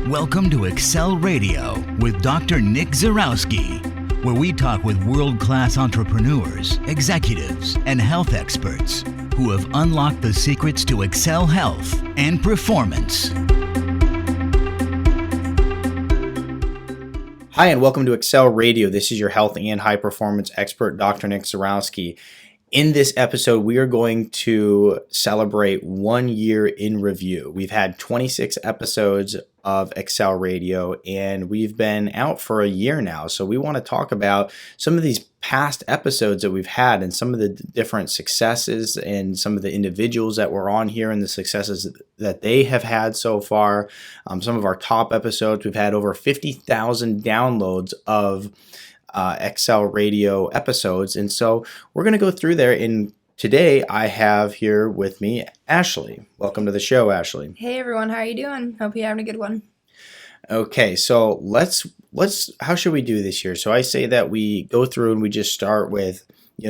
Welcome to Excel Radio with Dr. Nick Zarowski, where we talk with world-class entrepreneurs, executives, and health experts who have unlocked the secrets to Excel health and performance. Hi, and welcome to Excel Radio. This is your health and high performance expert, Dr. Nick Zarowski. In this episode, we are going to celebrate 1 year in review. We've had 26 episodes of Excel Radio, and we've been out for a year now. So we want to talk about some of these past episodes that we've had and some of the different successes and some of the individuals that were on here and the successes that they have had so far. Some of our top episodes, we've had over 50,000 downloads of Excel Radio episodes. And so we're going to go through there. And today I have here with me Ashley. Welcome to the show, Ashley. Hey everyone, how are you doing? Hope you're having a good one. Okay, so let's how should we do this here? So I say that we go through and we just start with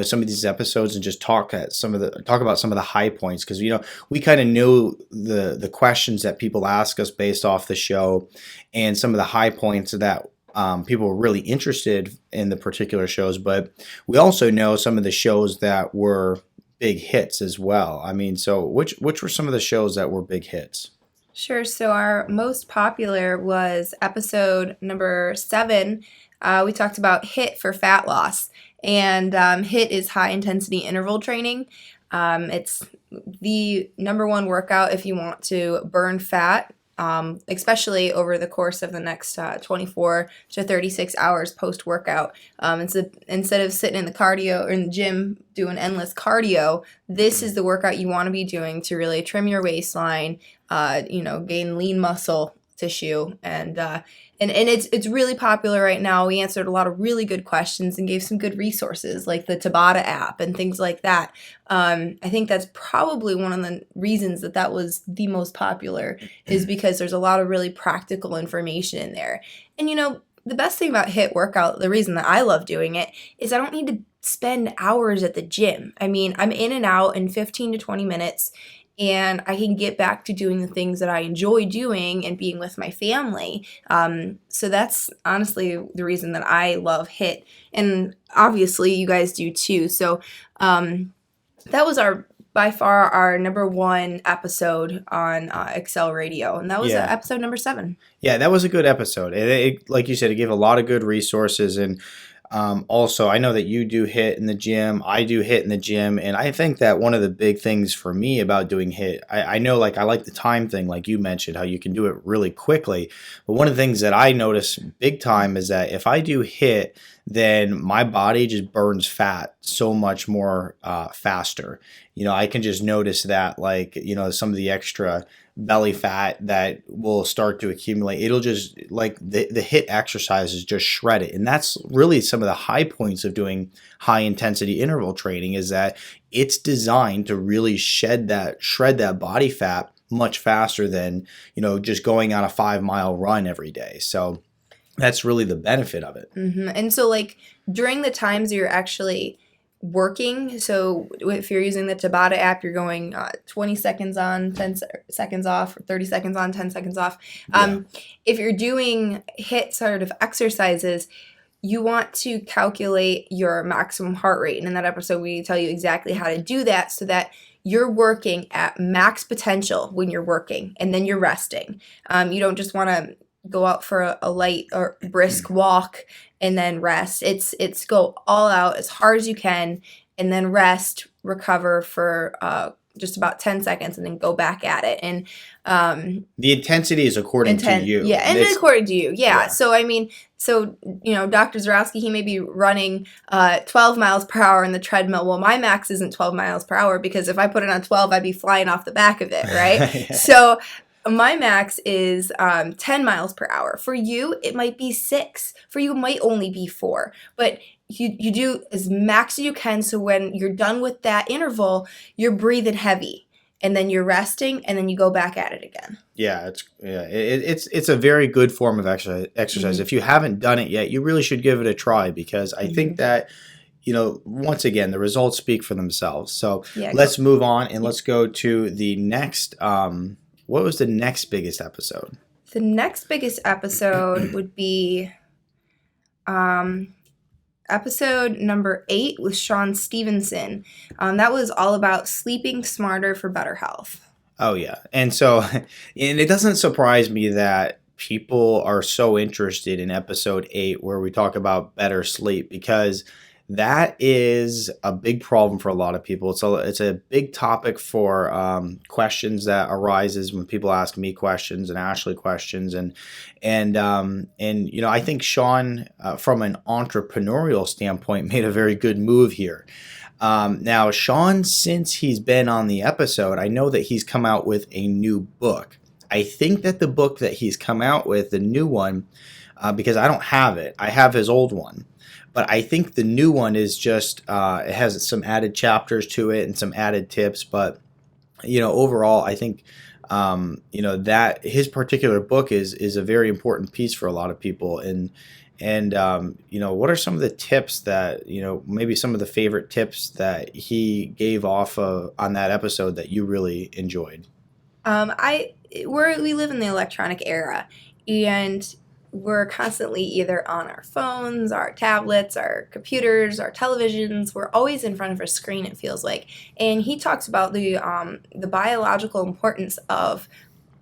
some of these episodes and just talk about some of the high points, because we kind of know the questions that people ask us based off the show and some of the high points that people were really interested in the particular shows, but we also know some of the shows that were big hits as well. I mean, so which were some of the shows that were big hits? Sure. So our most popular was episode number 7. We talked about HIIT for fat loss, and HIIT is high intensity interval training. It's the number one workout if you want to burn fat. Especially over the course of the next 24 to 36 hours post-workout. Instead of sitting in the cardio or in the gym doing endless cardio, this is the workout you want to be doing to really trim your waistline, gain lean muscle tissue, and it's really popular right now. We answered a lot of really good questions and gave some good resources like the Tabata app and things like that. I think that's probably one of the reasons that was the most popular, is because there's a lot of really practical information in there. And the best thing about HIIT workout, the reason that I love doing it, is I don't need to spend hours at the gym. I mean, I'm in and out in 15 to 20 minutes. And I can get back to doing the things that I enjoy doing and being with my family. So that's honestly the reason that I love HIIT. And obviously you guys do too. So that was by far our number 1 episode on Excel Radio. And that was episode number 7. Yeah, that was a good episode. It, like you said, it gave a lot of good resources. And also, I know that you do HIIT in the gym. I do HIIT in the gym. And I think that one of the big things for me about doing HIIT, I know I like the time thing, like you mentioned, how you can do it really quickly. But one of the things that I notice big time is that if I do HIIT, then my body just burns fat so much more faster. I can just notice that, some of the extra belly fat that will start to accumulate, it'll just the HIIT exercises just shred it. And that's really some of the high points of doing high intensity interval training, is that it's designed to really shred that body fat much faster than just going on a 5-mile run every day. So that's really the benefit of it. Mm-hmm. And so during the times you're actually working, so if you're using the Tabata app, you're going 20 seconds on, 10 seconds off, or 30 seconds on, 10 seconds off. If you're doing HIIT sort of exercises, you want to calculate your maximum heart rate. And in that episode, we tell you exactly how to do that so that you're working at max potential when you're working, and then you're resting. You don't just want to go out for a light or brisk walk and then rest. It's go all out as hard as you can and then rest, recover for just about 10 seconds and then go back at it. And the intensity is according to you. Yeah, and it's according to you. Yeah. So Dr. Zarowski, he may be running 12 miles per hour in the treadmill. Well, my max isn't 12 miles per hour, because if I put it on 12, I'd be flying off the back of it, right? Yeah. So my max is 10 miles per hour. For you, it might be 6. For you, it might only be 4. But you do as max as you can, so when you're done with that interval, you're breathing heavy, and then you're resting, and then you go back at it again. Yeah, it's a very good form of exercise. Mm-hmm. If you haven't done it yet, you really should give it a try, because I think that once again, the results speak for themselves. So let's move on and let's go to the next. What was the next biggest episode? The next biggest episode would be episode number 8 with Sean Stevenson. That was all about sleeping smarter for better health. Oh yeah. And so, and it doesn't surprise me that people are so interested in episode 8 where we talk about better sleep, because that is a big problem for a lot of people. It's a big topic for questions that arises when people ask me questions and Ashley questions, and I think Sean, from an entrepreneurial standpoint, made a very good move here. Now, Sean, since he's been on the episode, I know that he's come out with a new book. I think that the book that he's come out with, the new one, because I don't have it, I have his old one. But I think the new one is just, it has some added chapters to it and some added tips. But, overall, I think, that his particular book is a very important piece for a lot of people. And what are some of the tips that, maybe some of the favorite tips that he gave off of on that episode that you really enjoyed? We live in the electronic era, and we're constantly either on our phones, our tablets, our computers, our televisions. We're always in front of a screen, it feels like. And he talks about the biological importance of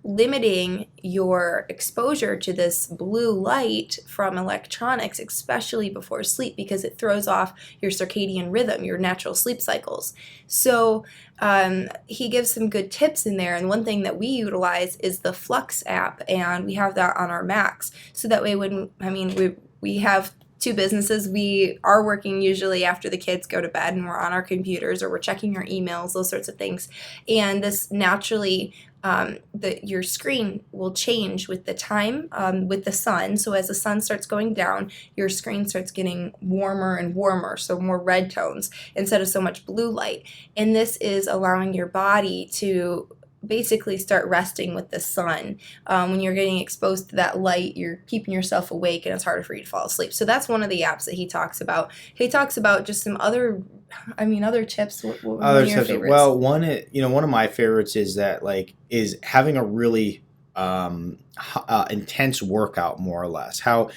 limiting your exposure to this blue light from electronics, especially before sleep, because it throws off your circadian rhythm, your natural sleep cycles. So he gives some good tips in there, and one thing that we utilize is the Flux app, and we have that on our Macs, so that way we have 2 businesses. We are working usually after the kids go to bed, and we're on our computers or we're checking our emails, those sorts of things. And this naturally, your screen will change with the time, with the sun. So as the sun starts going down, your screen starts getting warmer and warmer, so more red tones instead of so much blue light. And this is allowing your body to basically start resting with the sun. When you're getting exposed to that light, you're keeping yourself awake, and it's harder for you to fall asleep. So that's one of the apps that he talks about. He talks about just some other tips. What Other are your tips. favorites? Well, one of my favorites is that is having a really intense workout, more or less. How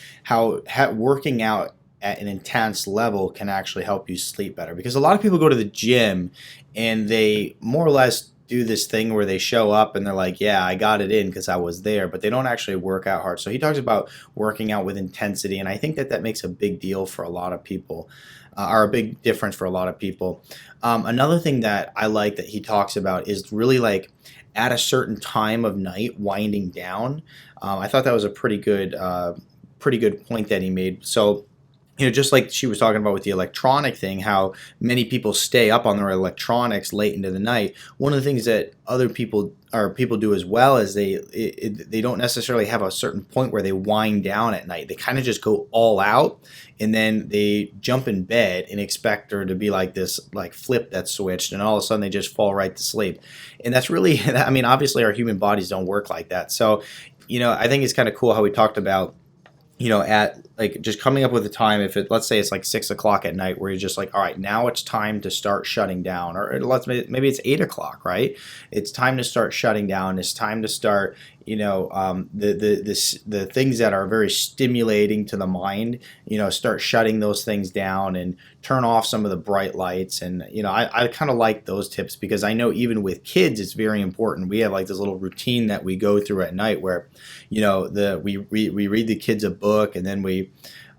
working out at an intense level can actually help you sleep better, because a lot of people go to the gym and they more or less do this thing where they show up and they're like, yeah, I got it in because I was there, but they don't actually work out hard. So he talks about working out with intensity, and I think that makes a big deal for a lot of people, or a big difference for a lot of people. Another thing that I like that he talks about is really at a certain time of night, winding down. I thought that was a pretty good point that he made. So, just like she was talking about with the electronic thing, how many people stay up on their electronics late into the night. One of the things that other people do as well is they don't necessarily have a certain point where they wind down at night. They kind of just go all out, and then they jump in bed and expect there to be this flip that's switched, and all of a sudden they just fall right to sleep. And that's really, obviously our human bodies don't work like that. So, I think it's kind of cool how we talked about, at just coming up with a time. If let's say it's 6 o'clock at night, where you're just all right, now it's time to start shutting down, or maybe it's 8 o'clock, right? It's time to start shutting down. It's time to start, the things that are very stimulating to the mind, start shutting those things down and turn off some of the bright lights. And, I kind of like those tips, because I know even with kids, it's very important. We have this little routine that we go through at night where, we read the kids a book, and then we,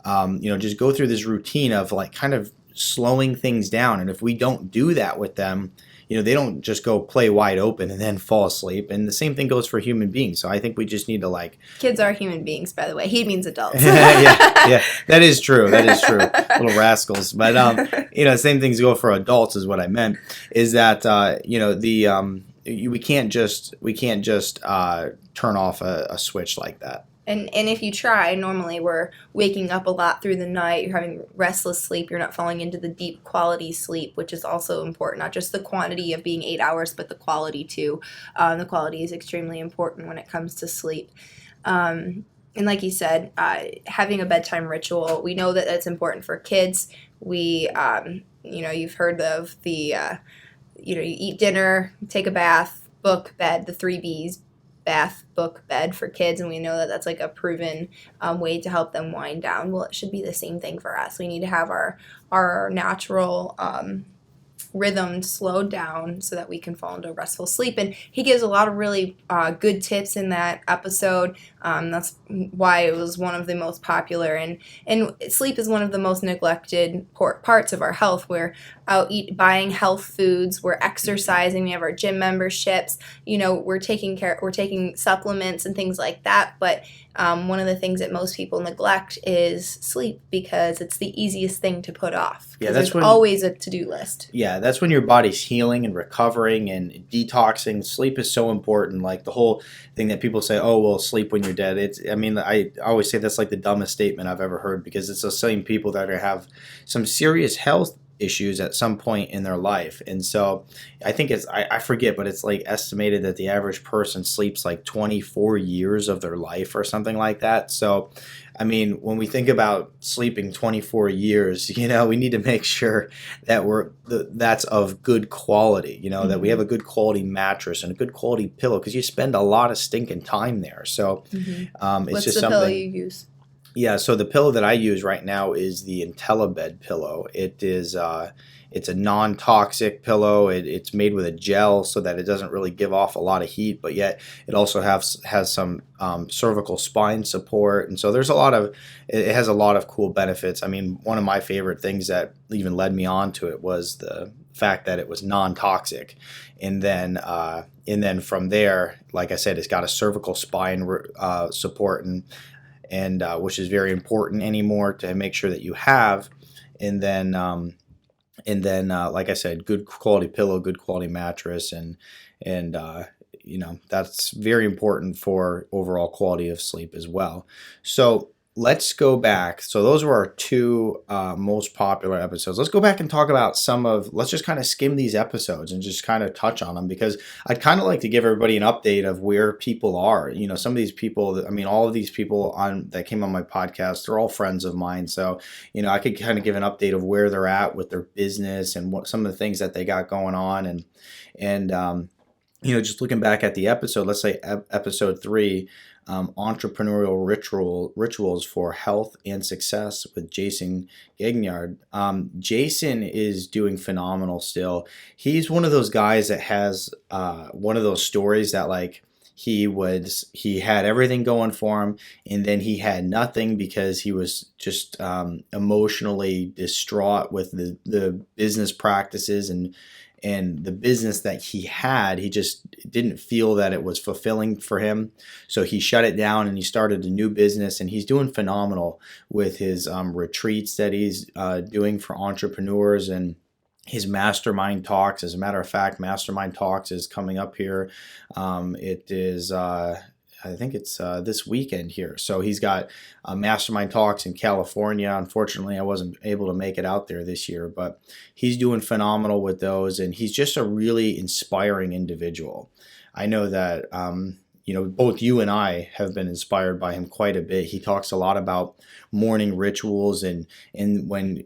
just go through this routine of kind of slowing things down. And if we don't do that with them, they don't just go play wide open and then fall asleep. And the same thing goes for human beings. So I think we just need to Kids are human beings, by the way. He means adults. yeah, that is true. Little rascals. But same things go for adults, is what I meant. Is that we can't just turn off a switch like that. And if you try, normally we're waking up a lot through the night, you're having restless sleep, you're not falling into the deep quality sleep, which is also important. Not just the quantity of being 8 hours, but the quality too. The quality is extremely important when it comes to sleep. And like you said, having a bedtime ritual, we know that that's important for kids. We, you've heard of the, you eat dinner, take a bath, book, bed, the 3 Bs. bath book bed for kids, and we know that that's like a proven way to help them wind down. Well, it should be the same thing for us. We need to have our natural rhythm slowed down so that we can fall into restful sleep. And he gives a lot of really good tips in that episode. That's why it was one of the most popular. And sleep is one of the most neglected parts of our health. We're out buying health foods, we're exercising, we have our gym memberships, we're taking supplements and things like that. But one of the things that most people neglect is sleep, because it's the easiest thing to put off. Yeah, there's always a to-do list. Yeah, that's when your body's healing and recovering and detoxing. Sleep is so important. Like the whole thing that people say, oh, well, sleep when you're dead. I always say that's like the dumbest statement I've ever heard, because it's the same people that have some serious health issues at some point in their life. And so I think I forget, but it's like estimated that the average person sleeps like 24 years of their life or something like that. So, I mean, when we think about sleeping 24 years, we need to make sure that that's of good quality, that we have a good quality mattress and a good quality pillow, because you spend a lot of stinking time there. So it's What's just the something. pillow you use? Yeah, so the pillow that I use right now is the IntelliBed pillow. It's a non-toxic pillow. It's made with a gel so that it doesn't really give off a lot of heat, but yet it also has some cervical spine support, and so it has a lot of cool benefits. I mean, one of my favorite things that even led me on to it was the fact that it was non-toxic, and then from there, like I said, it's got a cervical spine support and which is very important anymore to make sure that you have. And then like I said, good quality pillow, good quality mattress, and that's very important for overall quality of sleep as well. So let's go back. So those were our two most popular episodes. Let's go back and talk about let's just kind of skim these episodes and just kind of touch on them, because I'd kind of like to give everybody an update of where people are. Some of these people, all of these people that came on my podcast, they're all friends of mine. So, I could kind of give an update of where they're at with their business and what some of the things that they got going on. And just looking back at the episode, let's say episode 3, entrepreneurial rituals for health and success with Jason Gagnard. Jason is doing phenomenal still. He's one of those guys that has one of those stories that like he had everything going for him, and then he had nothing because he was just emotionally distraught with the business practices and the business that he had. He just didn't feel that it was fulfilling for him. So he shut it down and he started a new business, and he's doing phenomenal with his retreats that he's doing for entrepreneurs and his mastermind talks. As a matter of fact, mastermind talks is coming up here. It is, I think it's this weekend here. So he's got mastermind talks in California. Unfortunately, I wasn't able to make it out there this year, but he's doing phenomenal with those, and he's just a really inspiring individual. I know that both you and I have been inspired by him quite a bit. He talks a lot about morning rituals, and when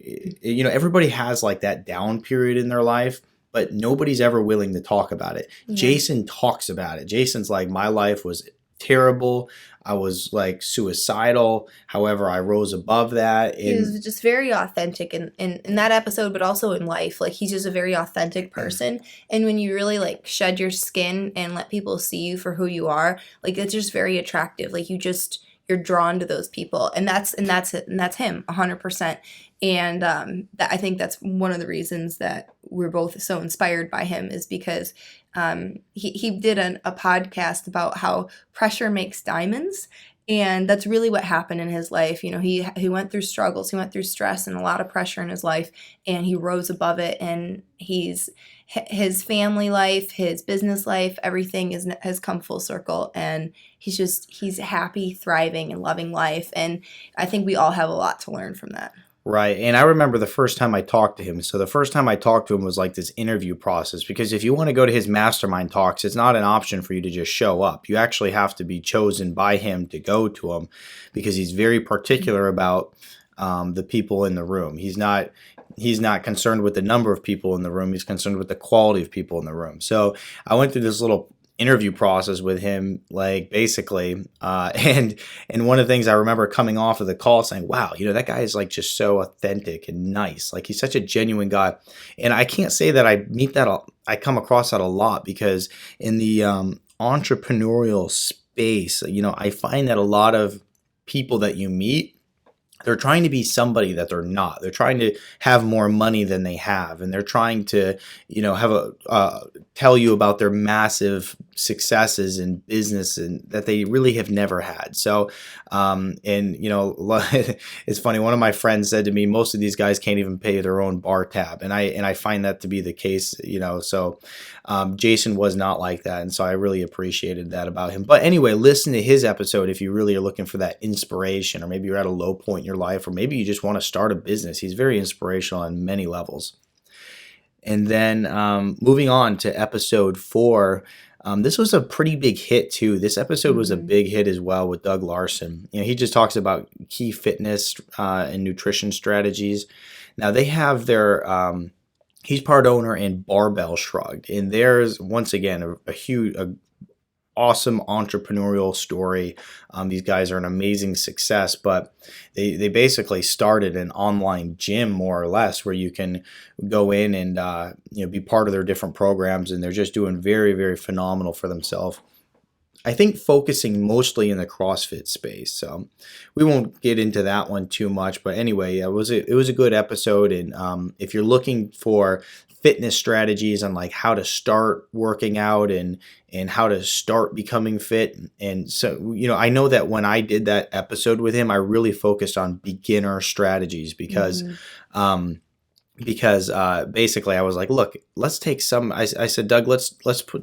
everybody has like that down period in their life, but nobody's ever willing to talk about it. Yeah. Jason talks about it. Jason's like, my life was terrible. I was like suicidal. However, I rose above that. He was just very authentic in that episode, but also in life. Like, he's just a very authentic person. And when you really like shed your skin and let people see you for who you are, like, it's just very attractive. Like, you're drawn to those people, and that's him 100%. And I think that's one of the reasons that we're both so inspired by him, is because he did a podcast about how pressure makes diamonds. And that's really what happened in his life. He went through struggles, he went through stress and a lot of pressure in his life, and he rose above it. And his family life, his business life, everything has come full circle, and he's happy, thriving, and loving life. And I think we all have a lot to learn from that. Right. And I remember the first time I talked to him. So the first time I talked to him was like this interview process, because if you want to go to his mastermind talks, it's not an option for you to just show up. You actually have to be chosen by him to go to them, because he's very particular about the people in the room. He's not concerned with the number of people in the room. He's concerned with the quality of people in the room. So I went through this little interview process with him, like basically, and one of the things I remember coming off of the call saying, wow, that guy is like just so authentic and nice. Like he's such a genuine guy. And I can't say that I come across that a lot, because in the entrepreneurial space, I find that a lot of people that you meet, they're trying to be somebody that they're not. They're trying to have more money than they have, and they're trying to, have tell you about their massive successes in business and that they really have never had. So, it's funny. One of my friends said to me, most of these guys can't even pay their own bar tab, and I find that to be the case. So Jason was not like that, and so I really appreciated that about him. But anyway, listen to his episode if you really are looking for that inspiration, or maybe you're at a low point in your life, or maybe you just want to start a business. He's very inspirational on many levels. And then moving on to episode 4, this was a pretty big hit too. This episode was a big hit as well with Doug Larson. He just talks about key fitness and nutrition strategies. Now they have their he's part owner in Barbell Shrugged, and there's once again a huge, awesome entrepreneurial story. These guys are an amazing success, but they basically started an online gym, more or less, where you can go in and be part of their different programs, and they're just doing very, very phenomenal for themselves. I think focusing mostly in the CrossFit space, so we won't get into that one too much. But anyway, it was a good episode, and if you're looking for fitness strategies on like how to start working out and how to start becoming fit, and so I know that when I did that episode with him, I really focused on beginner strategies because. Basically I was like, look, let's take some. I said, Doug, let's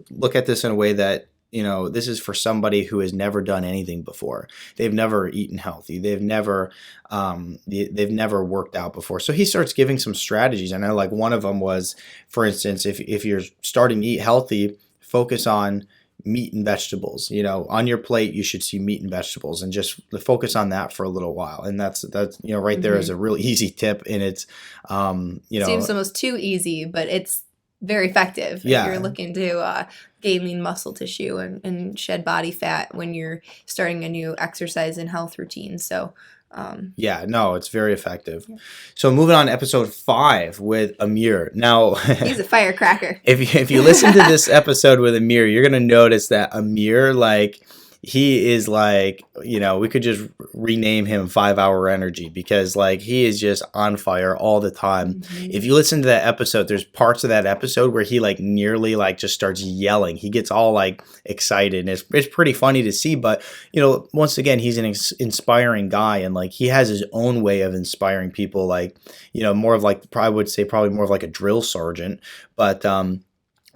look at this in a way that. This is for somebody who has never done anything before. They've never eaten healthy. They've never worked out before. So he starts giving some strategies. I know, like one of them was, for instance, if you're starting to eat healthy, focus on meat and vegetables. On your plate, you should see meat and vegetables, and just focus on that for a little while. And that's right there is a real easy tip. And it's seems almost too easy, but it's very effective if you're looking to gain lean muscle tissue and shed body fat when you're starting a new exercise and health routine. So it's very effective. Yeah. So moving on to episode 5 with Amir. Now he's a firecracker. If you listen to this episode with Amir, you're gonna notice that Amir, like, he is like, we could just rename him 5 Hour Energy, because like he is just on fire all the time. If you listen to that episode, there's parts of that episode where he like nearly like just starts yelling. He gets all like excited, and it's pretty funny to see. But once again, he's an inspiring guy, and like he has his own way of inspiring people. Like more of like, I would say probably more of like a drill sergeant, but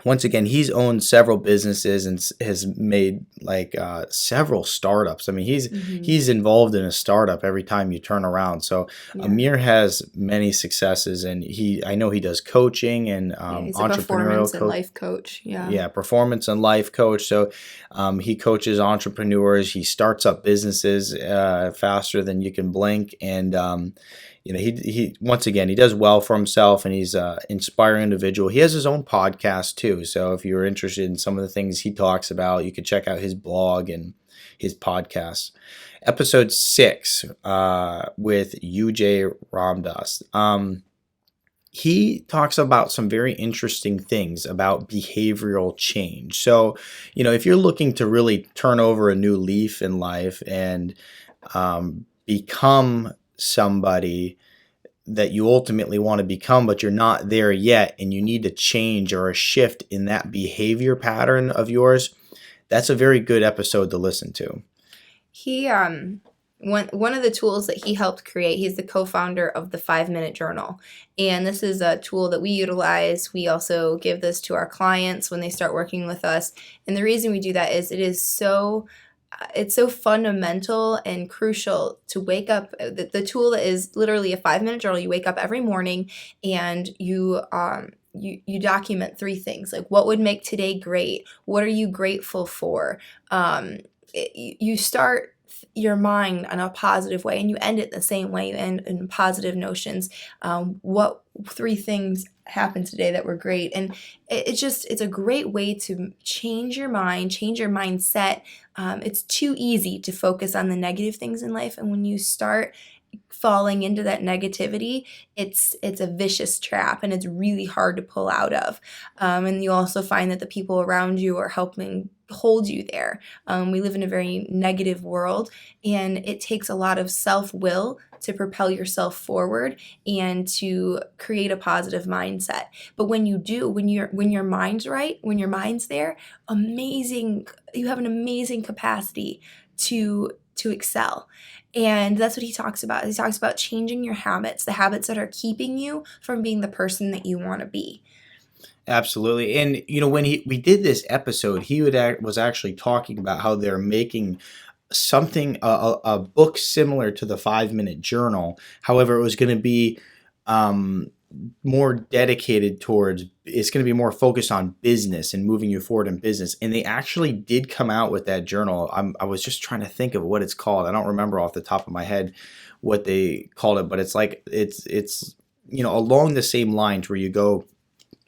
once again, he's owned several businesses and has made like several startups. I mean, he's involved in a startup every time you turn around. So Amir has many successes, and I know he does coaching and he's a entrepreneurial performance and life coach. Performance and life coach. So he coaches entrepreneurs. He starts up businesses faster than you can blink, and he once again, he does well for himself, and he's an inspiring individual. He has his own podcast too. So if you're interested in some of the things he talks about, you could check out his blog and his podcast. Episode 6 with UJ Ramdas. He talks about some very interesting things about behavioral change. So, if you're looking to really turn over a new leaf in life and become somebody that you ultimately want to become, but you're not there yet, and you need to change or a shift in that behavior pattern of yours, that's a very good episode to listen to. He one of the tools that he helped create, he's the co-founder of the 5-Minute Journal, and this is a tool that we utilize. We also give this to our clients when they start working with us, and the reason we do that is it's so fundamental and crucial to wake up. The tool is literally a 5-minute journal. You wake up every morning and you document 3 things, like what would make today great, what are you grateful for. You start your mind in a positive way, and you end it the same way. You end in positive notions. What 3 things happened today that were great? And it's a great way to change your mind, change your mindset. It's too easy to focus on the negative things in life, and when you start falling into that negativity, it's a vicious trap, and it's really hard to pull out of. And you also find that the people around you are helping hold you there. We live in a very negative world, and it takes a lot of self-will to propel yourself forward and to create a positive mindset. But when you do, when your mind's right, when your mind's there, you have an amazing capacity to excel. And that's what he talks about. He talks about changing your habits, the habits that are keeping you from being the person that you want to be. Absolutely. And when we did this episode, he was actually talking about how they're making something a book similar to the 5-minute journal. However, it was going to be more dedicated towards, it's going to be more focused on business and moving you forward in business. And they actually did come out with that journal. I was just trying to think of what it's called. I don't remember off the top of my head what they called it, but it's like it's along the same lines where you go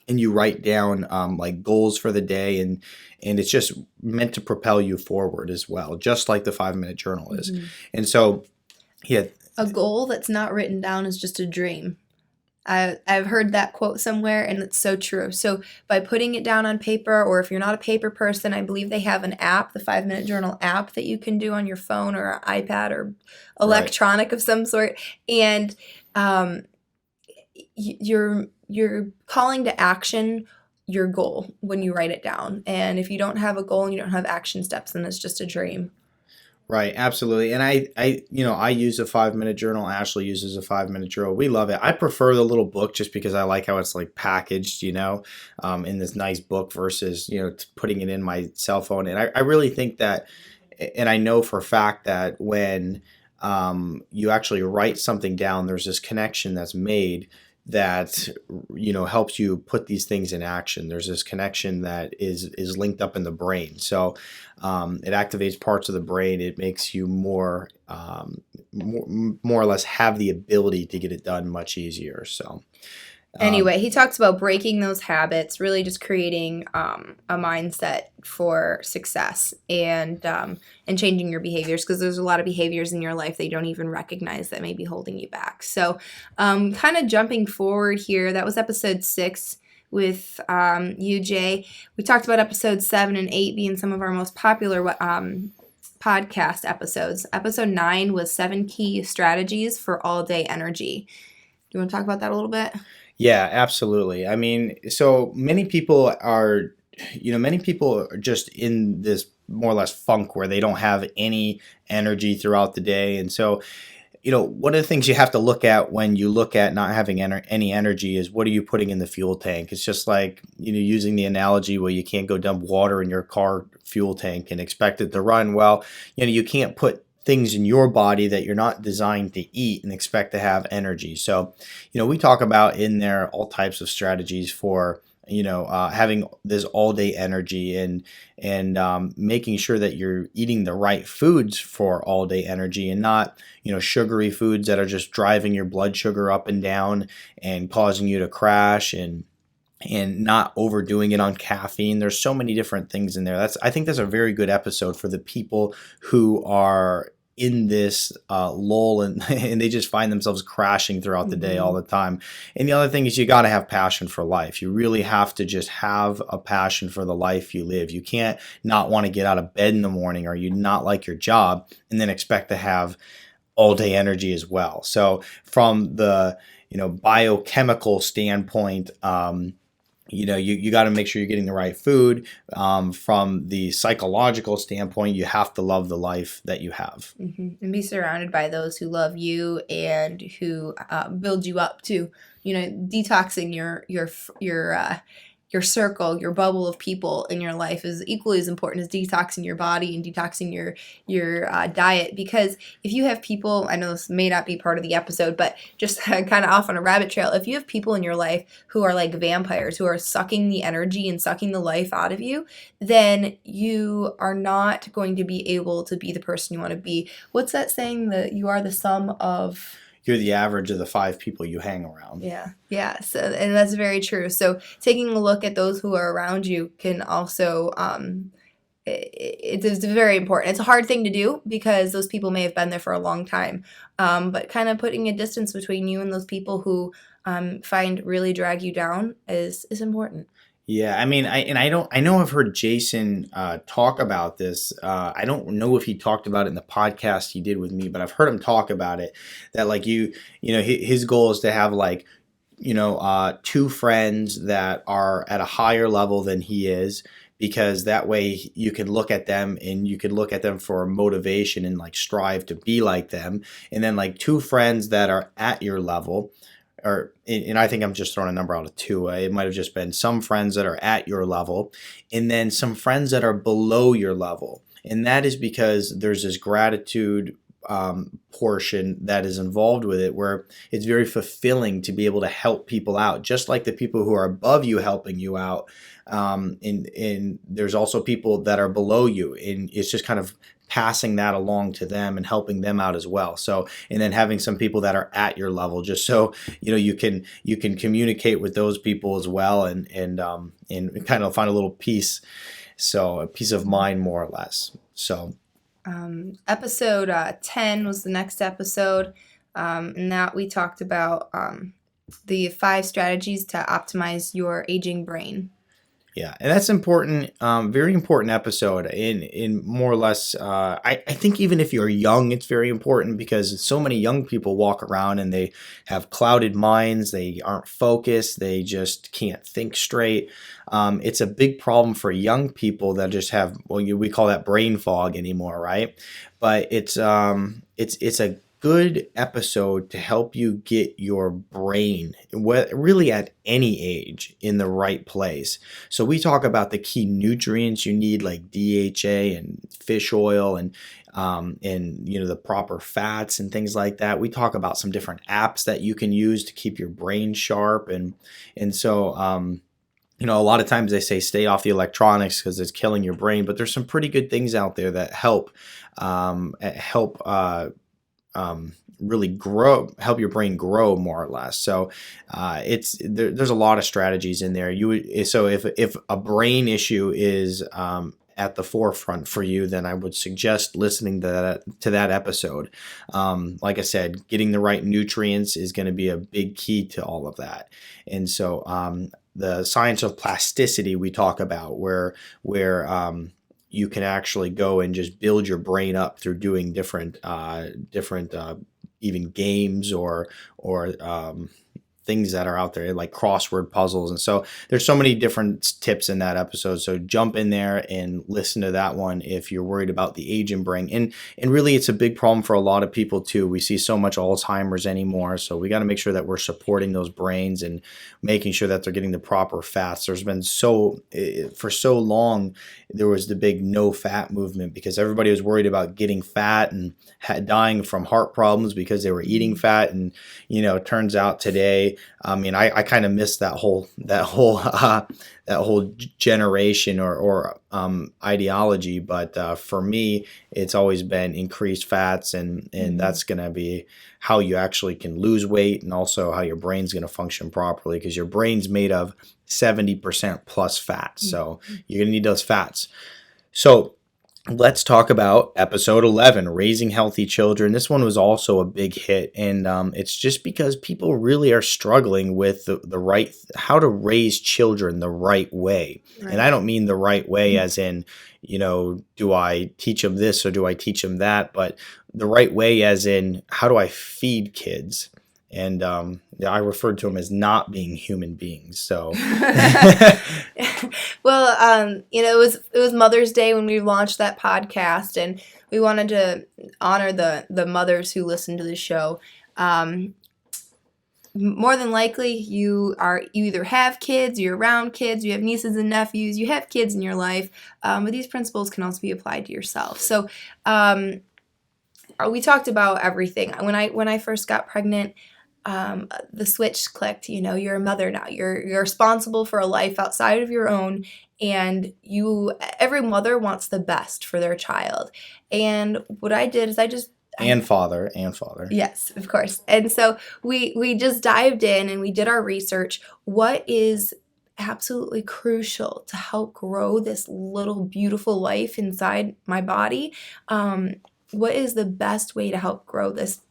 and you write down like goals for the day, and it's just meant to propel you forward as well, just like the 5-minute journal is. Mm-hmm. And so, yeah. A goal that's not written down is just a dream. I've heard that quote somewhere, and it's so true. So by putting it down on paper, or if you're not a paper person, I believe they have an app, the 5-minute journal app, that you can do on your phone or iPad or electronic of some sort. And you're calling to action your goal when you write it down. And if you don't have a goal and you don't have action steps, then it's just a dream. Right, absolutely. And I use a 5-minute journal. Ashley uses a 5-minute journal. We love it. I prefer the little book just because I like how it's like packaged, in this nice book versus, putting it in my cell phone. And I really think that, and I know for a fact that when you actually write something down, there's this connection that's made that helps you put these things in action. There's this connection that is linked up in the brain, so it activates parts of the brain. It makes you more or less have the ability to get it done much easier. So anyway, he talks about breaking those habits, really just creating a mindset for success, and changing your behaviors, because there's a lot of behaviors in your life that you don't even recognize that may be holding you back. So kind of jumping forward here, that was episode 6 with you, Jay. We talked about episode 7 and 8 being some of our most popular podcast episodes. Episode 9 was 7 key strategies for all-day energy. Do you want to talk about that a little bit? Yeah, absolutely. I mean, so many people are just in this more or less funk where they don't have any energy throughout the day. And so, one of the things you have to look at when you look at not having any energy is, what are you putting in the fuel tank? It's just like, using the analogy where you can't go dump water in your car fuel tank and expect it to run. Well, you can't put things in your body that you're not designed to eat and expect to have energy. So, we talk about in there all types of strategies for, having this all day energy, and making sure that you're eating the right foods for all day energy, and not, sugary foods that are just driving your blood sugar up and down and causing you to crash, and not overdoing it on caffeine. There's so many different things in there. I think that's a very good episode for the people who are in this lull, and they just find themselves crashing throughout the day all the time. And the other thing is, you got to have passion for life. You really have to just have a passion for the life you live. You can't not want to get out of bed in the morning, or you not like your job, and then expect to have all day energy as well. So from the biochemical standpoint, you got to make sure you're getting the right food. From the psychological standpoint, you have to love the life that you have. Mm-hmm. And be surrounded by those who love you and who build you up too. Detoxing your your circle, your bubble of people in your life is equally as important as detoxing your body and detoxing your diet. Because if you have people, I know this may not be part of the episode, but just kind of off on a rabbit trail, if you have people in your life who are like vampires, who are sucking the energy and sucking the life out of you, then you are not going to be able to be the person you want to be. What's that saying, that you are the sum of... You're the average of the 5 people you hang around. Yeah. So, and that's very true. So taking a look at those who are around you can also, it's very important. It's a hard thing to do because those people may have been there for a long time. But kind of putting a distance between you and those people who find really drag you down is important. Yeah, I mean, I know I've heard Jason talk about this. I don't know if he talked about it in the podcast he did with me, but I've heard him talk about it. That like his goal is to have like 2 friends that are at a higher level than he is, because that way you can look at them and you can look at them for motivation and like strive to be like them, and then like 2 friends that are at your level. And I think I'm just throwing a number out of 2. It might have just been some friends that are at your level, and then some friends that are below your level. And that is because there's this gratitude portion that is involved with it, where it's very fulfilling to be able to help people out, just like the people who are above you helping you out. And there's also people that are below you, and it's just kind of passing that along to them and helping them out as well. So, and then having some people that are at your level, just so you can communicate with those people as well, and kind of find a little peace, so a peace of mind, more or less. So episode 10 was the next episode, and that we talked about the 5 strategies to optimize your aging brain. Yeah, and that's important, very important episode. In more or less, I think even if you're young, it's very important, because so many young people walk around and they have clouded minds. They aren't focused. They just can't think straight. It's a big problem for young people that just have, we call that brain fog anymore, right? But it's a good episode to help you get your brain, really at any age, in the right place. So we talk about the key nutrients you need, like DHA and fish oil, and the proper fats and things like that. We talk about some different apps that you can use to keep your brain sharp, and so a lot of times they say stay off the electronics because it's killing your brain, but there's some pretty good things out there that help really help your brain grow, more or less. So there's a lot of strategies in there. So if a brain issue is at the forefront for you, then I would suggest listening to that episode. Like I said, getting the right nutrients is going to be a big key to all of that. And so the science of plasticity we talk about, where you can actually go and just build your brain up through doing different even games or things that are out there, like crossword puzzles. And so there's so many different tips in that episode. So jump in there and listen to that one if you're worried about the aging brain. And really, it's a big problem for a lot of people too. We see so much Alzheimer's anymore. So we got to make sure that we're supporting those brains and making sure that they're getting the proper fats. There's been for so long, there was the big no fat movement, because everybody was worried about getting fat and dying from heart problems because they were eating fat. And, it turns out today, I kind of missed that whole generation or ideology. But for me, it's always been increased fats, and that's going to be how you actually can lose weight, and also how your brain's going to function properly, because your brain's made of 70% plus fat. So you're going to need those fats. So let's talk about episode 11, Raising Healthy Children. This one was also a big hit, and it's just because people really are struggling with the how to raise children the right way. Right. And I don't mean the right way as in, do I teach them this or do I teach them that? But the right way as in, how do I feed kids? And I referred to them as not being human beings. So, well, it was Mother's Day when we launched that podcast, and we wanted to honor the mothers who listen to the show. more than likely you either have kids, you're around kids, you have nieces and nephews, you have kids in your life, but these principles can also be applied to yourself. So we talked about everything. When I first got pregnant, the switch clicked. You're a mother now. You're responsible for a life outside of your own, and every mother wants the best for their child. And what I did is and father. Yes, of course. And so we just dived in and we did our research. What is absolutely crucial to help grow this little beautiful life inside my body? What is the best way to help grow this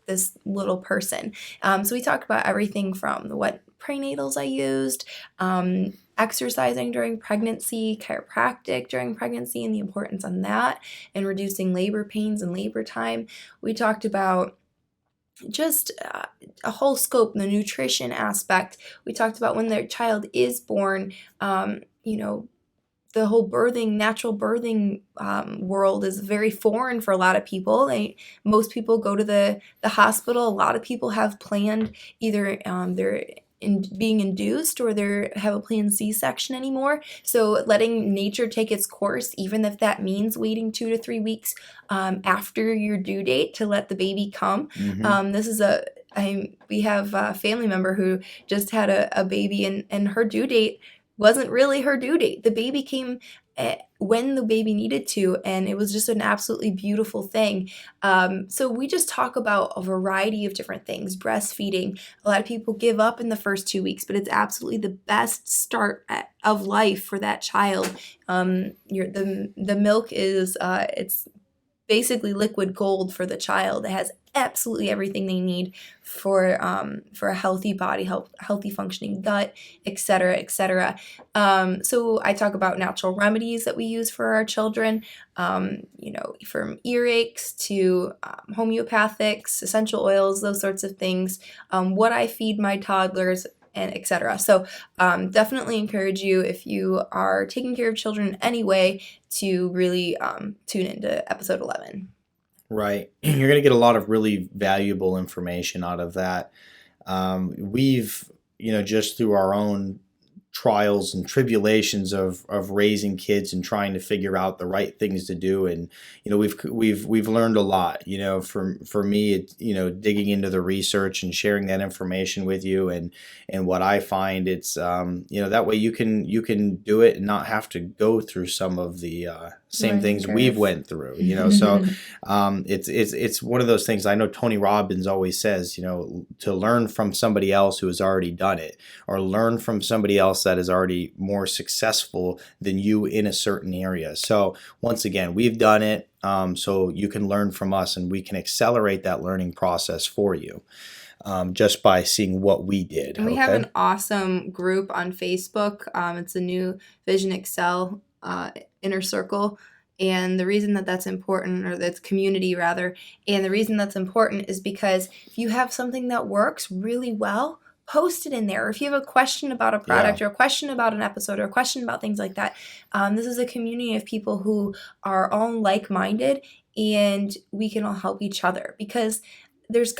little person? So we talked about everything from what prenatals I used, exercising during pregnancy, chiropractic during pregnancy and the importance on that, and reducing labor pains and labor time. We talked about just a whole scope, the nutrition aspect. We talked about when their child is born, the whole natural birthing world is very foreign for a lot of people. Most people go to the hospital. A lot of people have planned either they're being induced or they have a planned C-section anymore. So letting nature take its course, even if that means waiting 2 to 3 weeks after your due date to let the baby come. We have a family member who just had a baby and her due date wasn't really her due date. The baby came when the baby needed to, and it was just an absolutely beautiful thing. So we just talk about a variety of different things. Breastfeeding. A lot of people give up in the first 2 weeks, but it's absolutely the best start of life for that child. The milk is it's basically liquid gold for the child. It has absolutely everything they need for a healthy body, healthy functioning gut, etc., etc. So I talk about natural remedies that we use for our children, from earaches to homeopathics, essential oils, those sorts of things. What I feed my toddlers, and etc. So definitely encourage you, if you are taking care of children in any way, to really tune into episode 11. Right. You're going to get a lot of really valuable information out of that. We've, just through our own trials and tribulations of raising kids and trying to figure out the right things to do, and we've learned a lot. For me, it's digging into the research and sharing that information with you, and what I find, it's that way you can do it and not have to go through some of the same things we've went through. So it's one of those things. I know Tony Robbins always says, to learn from somebody else who has already done it, or learn from somebody else that is already more successful than you in a certain area. So once again, we've done it, so you can learn from us, and we can accelerate that learning process for you. Just by seeing what we did. And we have an awesome group on Facebook. It's a New Vision Excel inner circle. And the reason that that's important, or that's community rather, and the reason that's important is because if you have something that works really well, post it in there. Or if you have a question about a product, or a question about an episode, or a question about things like that, this is a community of people who are all like-minded, and we can all help each other, because there's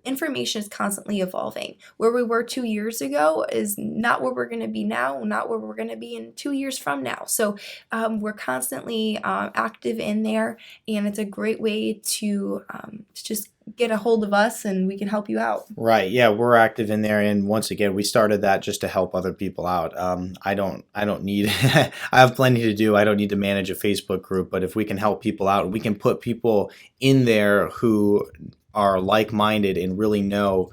information is constantly evolving. Where we were 2 years ago is not where we're going to be now, not where we're going to be in 2 years from now. So we're constantly active in there, and it's a great way to just get a hold of us, and we can help you out. Right. Yeah, we're active in there, and once again, we started that just to help other people out. I don't need I have plenty to do. I don't need to manage a Facebook group, but if we can help people out, we can put people in there who are like-minded and really know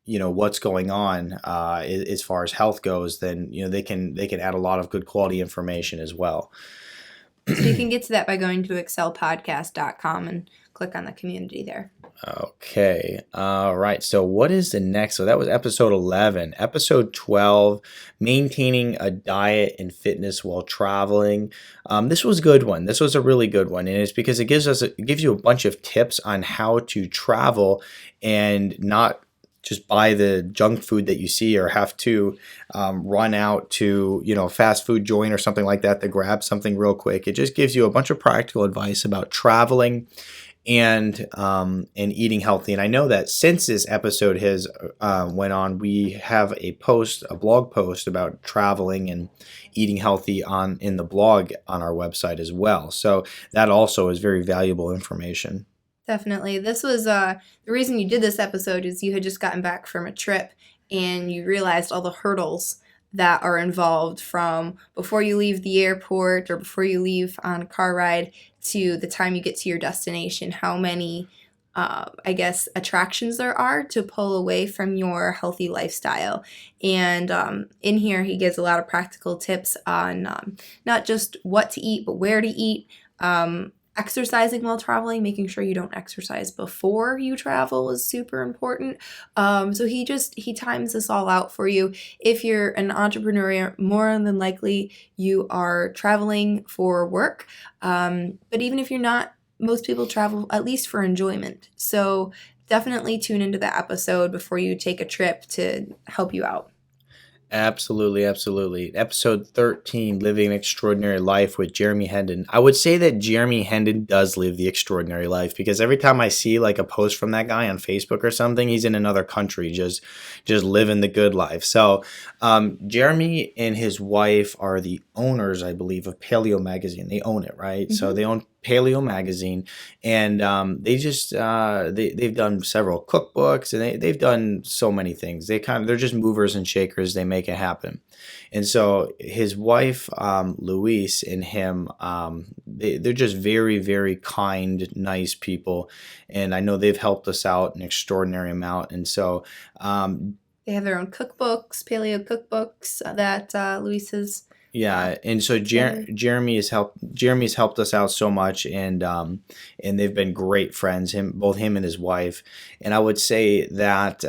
what's going on as far as health goes, then they can add a lot of good quality information as well. So you can get to that by going to excelpodcast.com and click on the community there. Okay. All right. So what is the next? So that was episode 11. Episode 12, maintaining a diet and fitness while traveling. This was a good one. This was a really good one. And it's because it gives you a bunch of tips on how to travel and not just buy the junk food that you see, or have to run out to, a fast food joint or something like that to grab something real quick. It just gives you a bunch of practical advice about traveling and eating healthy. And I know that since this episode has went on, we have a blog post about traveling and eating healthy in the blog on our website as well. So that also is very valuable information. Definitely. This was the reason you did this episode is you had just gotten back from a trip and you realized all the hurdles that are involved from before you leave the airport or before you leave on a car ride to the time you get to your destination, how many, I guess, attractions there are to pull away from your healthy lifestyle. And in here, he gives a lot of practical tips on not just what to eat, but where to eat. Exercising while traveling, making sure you don't exercise before you travel is super important. So he times this all out for you. If you're an entrepreneur, more than likely you are traveling for work. But even if you're not, most people travel at least for enjoyment. So definitely tune into the episode before you take a trip to help you out. Absolutely, absolutely. Episode 13, Living an Extraordinary Life with Jeremy Hendon. I would say that Jeremy Hendon does live the extraordinary life because every time I see like a post from that guy on Facebook or something, he's in another country just living the good life. So Jeremy and his wife are the owners, I believe, of Paleo Magazine. They own it, right? Mm-hmm. So they own Paleo Magazine, and they've done several cookbooks, and they've done so many things. They're just movers and shakers. They make it happen. And so his wife, Louise, and him, they're just very, very kind, nice people, and I know they've helped us out an extraordinary amount. And so they have their own cookbooks, paleo cookbooks that Louise has. Yeah, and so Jeremy's helped us out so much, and they've been great friends. Both him and his wife, and I would say that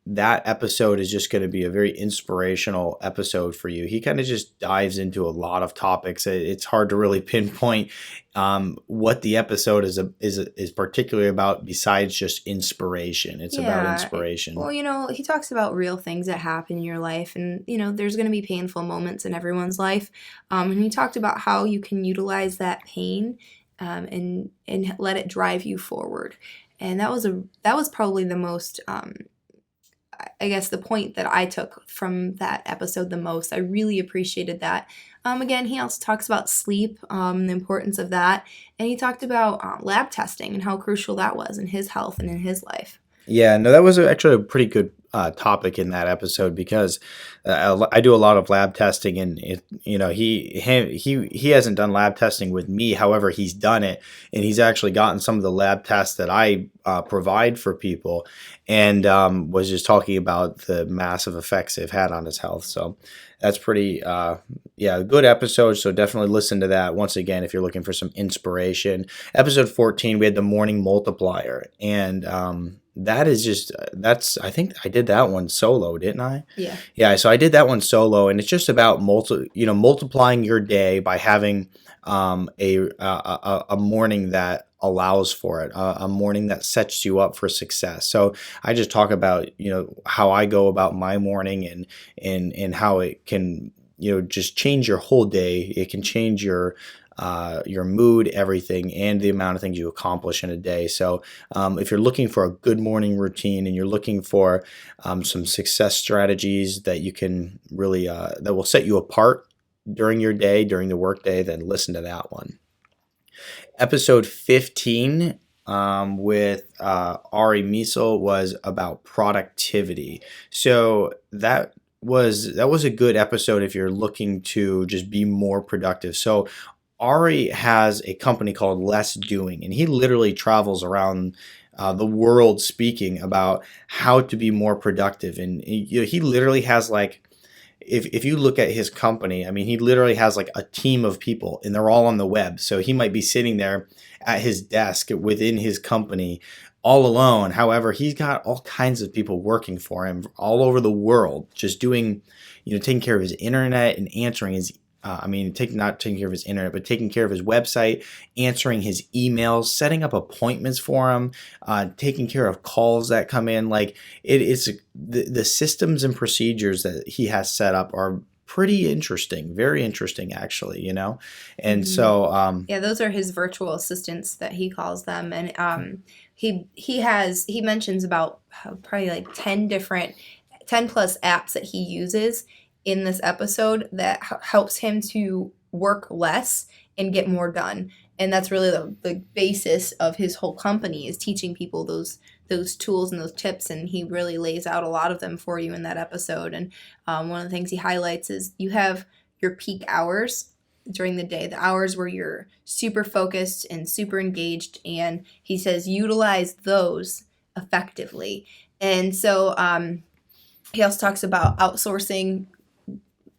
that episode is just going to be a very inspirational episode for you. He kind of just dives into a lot of topics. It's hard to really pinpoint what the episode is particularly about besides just inspiration. It's about inspiration. Well, he talks about real things that happen in your life, and there's going to be painful moments in everyone's life. And he talked about how you can utilize that pain and let it drive you forward. And that was probably the most I guess the point that I took from that episode the most. I really appreciated that. Again, he also talks about sleep, the importance of that, and he talked about lab testing and how crucial that was in his health and in his life. Yeah, no, that was actually a pretty good topic in that episode because I do a lot of lab testing, and he hasn't done lab testing with me. However, he's done it, and he's actually gotten some of the lab tests that I provide for people, and was just talking about the massive effects they've had on his health. So that's pretty, good episode. So definitely listen to that once again if you're looking for some inspiration. Episode 14, we had the morning multiplier, and I think I did that one solo, didn't I? Yeah. Yeah. So I did that one solo, and it's just about multiplying your day by having a morning that allows for it, a morning that sets you up for success. So I just talk about how I go about my morning and how it can just change your whole day. It can change your mood, everything, and the amount of things you accomplish in a day. So if you're looking for a good morning routine and you're looking for some success strategies that you can really that will set you apart during your day, during the workday, then listen to that one. Episode 15 with Ari Miesel was about productivity. So that was a good episode if you're looking to just be more productive. So Ari has a company called Less Doing, and he literally travels around the world speaking about how to be more productive. And he literally has if you look at his company, I mean, he literally has like a team of people, and they're all on the web. So he might be sitting there at his desk within his company all alone. However, he's got all kinds of people working for him all over the world, just doing, taking care of his internet and answering his not taking care of his internet, but taking care of his website, answering his emails, setting up appointments for him, taking care of calls that come in. Like the systems and procedures that he has set up are pretty interesting, very interesting actually, you know? And Mhm. so, Yeah, those are his virtual assistants that he calls them, and he mentions about probably like 10 plus apps that he uses in this episode that helps him to work less and get more done. And that's really the basis of his whole company, is teaching people those tools and those tips, and he really lays out a lot of them for you in that episode. And one of the things he highlights is you have your peak hours during the day, the hours where you're super focused and super engaged, and he says utilize those effectively. And so he also talks about outsourcing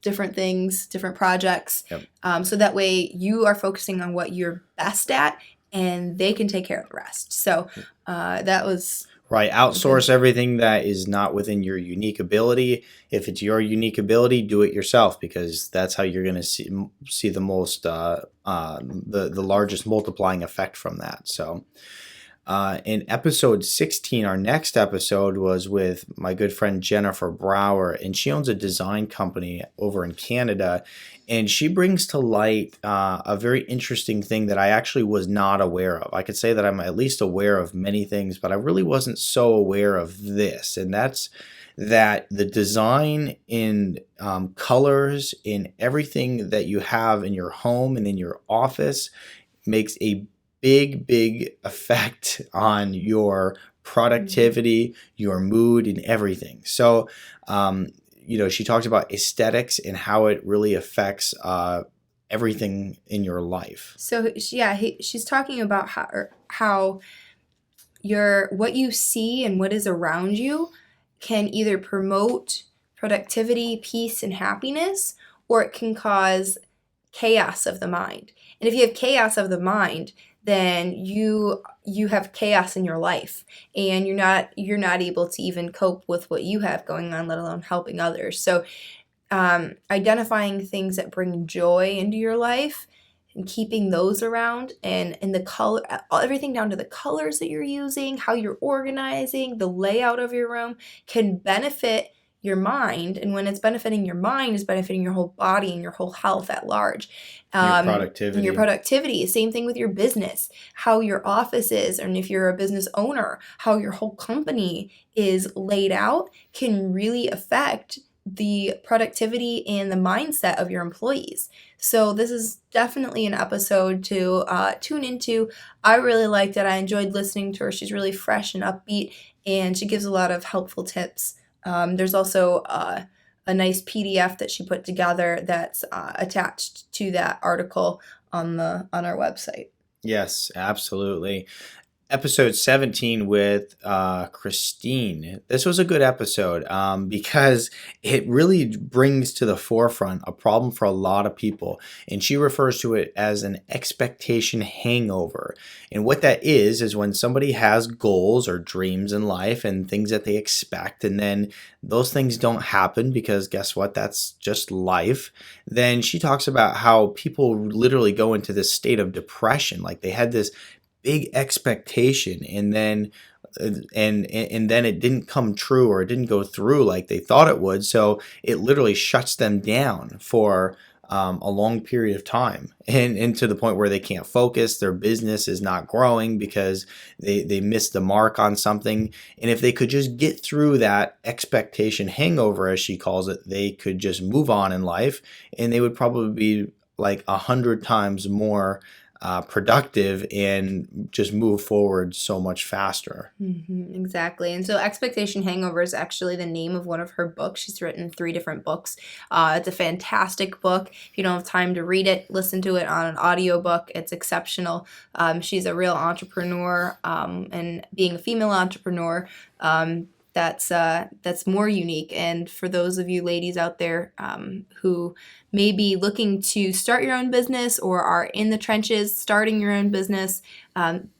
different things, different projects, yep. So that way you are focusing on what you're best at, and they can take care of the rest. So that was Right. Outsource everything that is not within your unique ability. If it's your unique ability, do it yourself, because that's how you're going to see the most the largest multiplying effect from that. So in episode 16, our next episode was with my good friend Jennifer Brower, and she owns a design company over in Canada. And she brings to light a very interesting thing that I actually was not aware of. I could say that I'm at least aware of many things, but I really wasn't so aware of this. And that's that the design in colors, in everything that you have in your home and in your office, makes a big effect on your productivity, your mood, and everything. So, she talks about aesthetics and how it really affects everything in your life. So yeah, she's talking about how what you see and what is around you can either promote productivity, peace, and happiness, or it can cause chaos of the mind. And if you have chaos of the mind, then you have chaos in your life, and you're not able to even cope with what you have going on, let alone helping others. So identifying things that bring joy into your life and keeping those around, and the color, everything down to the colors that you're using, how you're organizing, the layout of your room can benefit your mind. And when it's benefiting your mind, it's benefiting your whole body and your whole health at large. Your productivity. And your productivity. Same thing with your business, how your office is, and if you're a business owner, how your whole company is laid out can really affect the productivity and the mindset of your employees. So this is definitely an episode to tune into. I really liked it. I enjoyed listening to her. She's really fresh and upbeat, and she gives a lot of helpful tips. There's also a nice PDF that she put together that's attached to that article on our website. Yes, absolutely. Episode 17 with Christine. This was a good episode because it really brings to the forefront a problem for a lot of people. And she refers to it as an expectation hangover. And what that is when somebody has goals or dreams in life and things that they expect, and then those things don't happen because guess what? That's just life. Then she talks about how people literally go into this state of depression. Like they had this big expectation, and then it didn't come true, or it didn't go through like they thought it would. So it literally shuts them down for a long period of time, and to the point where they can't focus. Their business is not growing because they missed the mark on something. And if they could just get through that expectation hangover, as she calls it, they could just move on in life, and they would probably be like 100 times more productive and just move forward so much faster. Exactly. And so Expectation Hangover is actually the name of one of her books. She's written 3 different books. It's a fantastic book. If you don't have time to read it, listen to it on an audiobook. It's exceptional. She's a real entrepreneur, and being a female entrepreneur, that's more unique. And for those of you ladies out there who maybe looking to start your own business or are in the trenches starting your own business,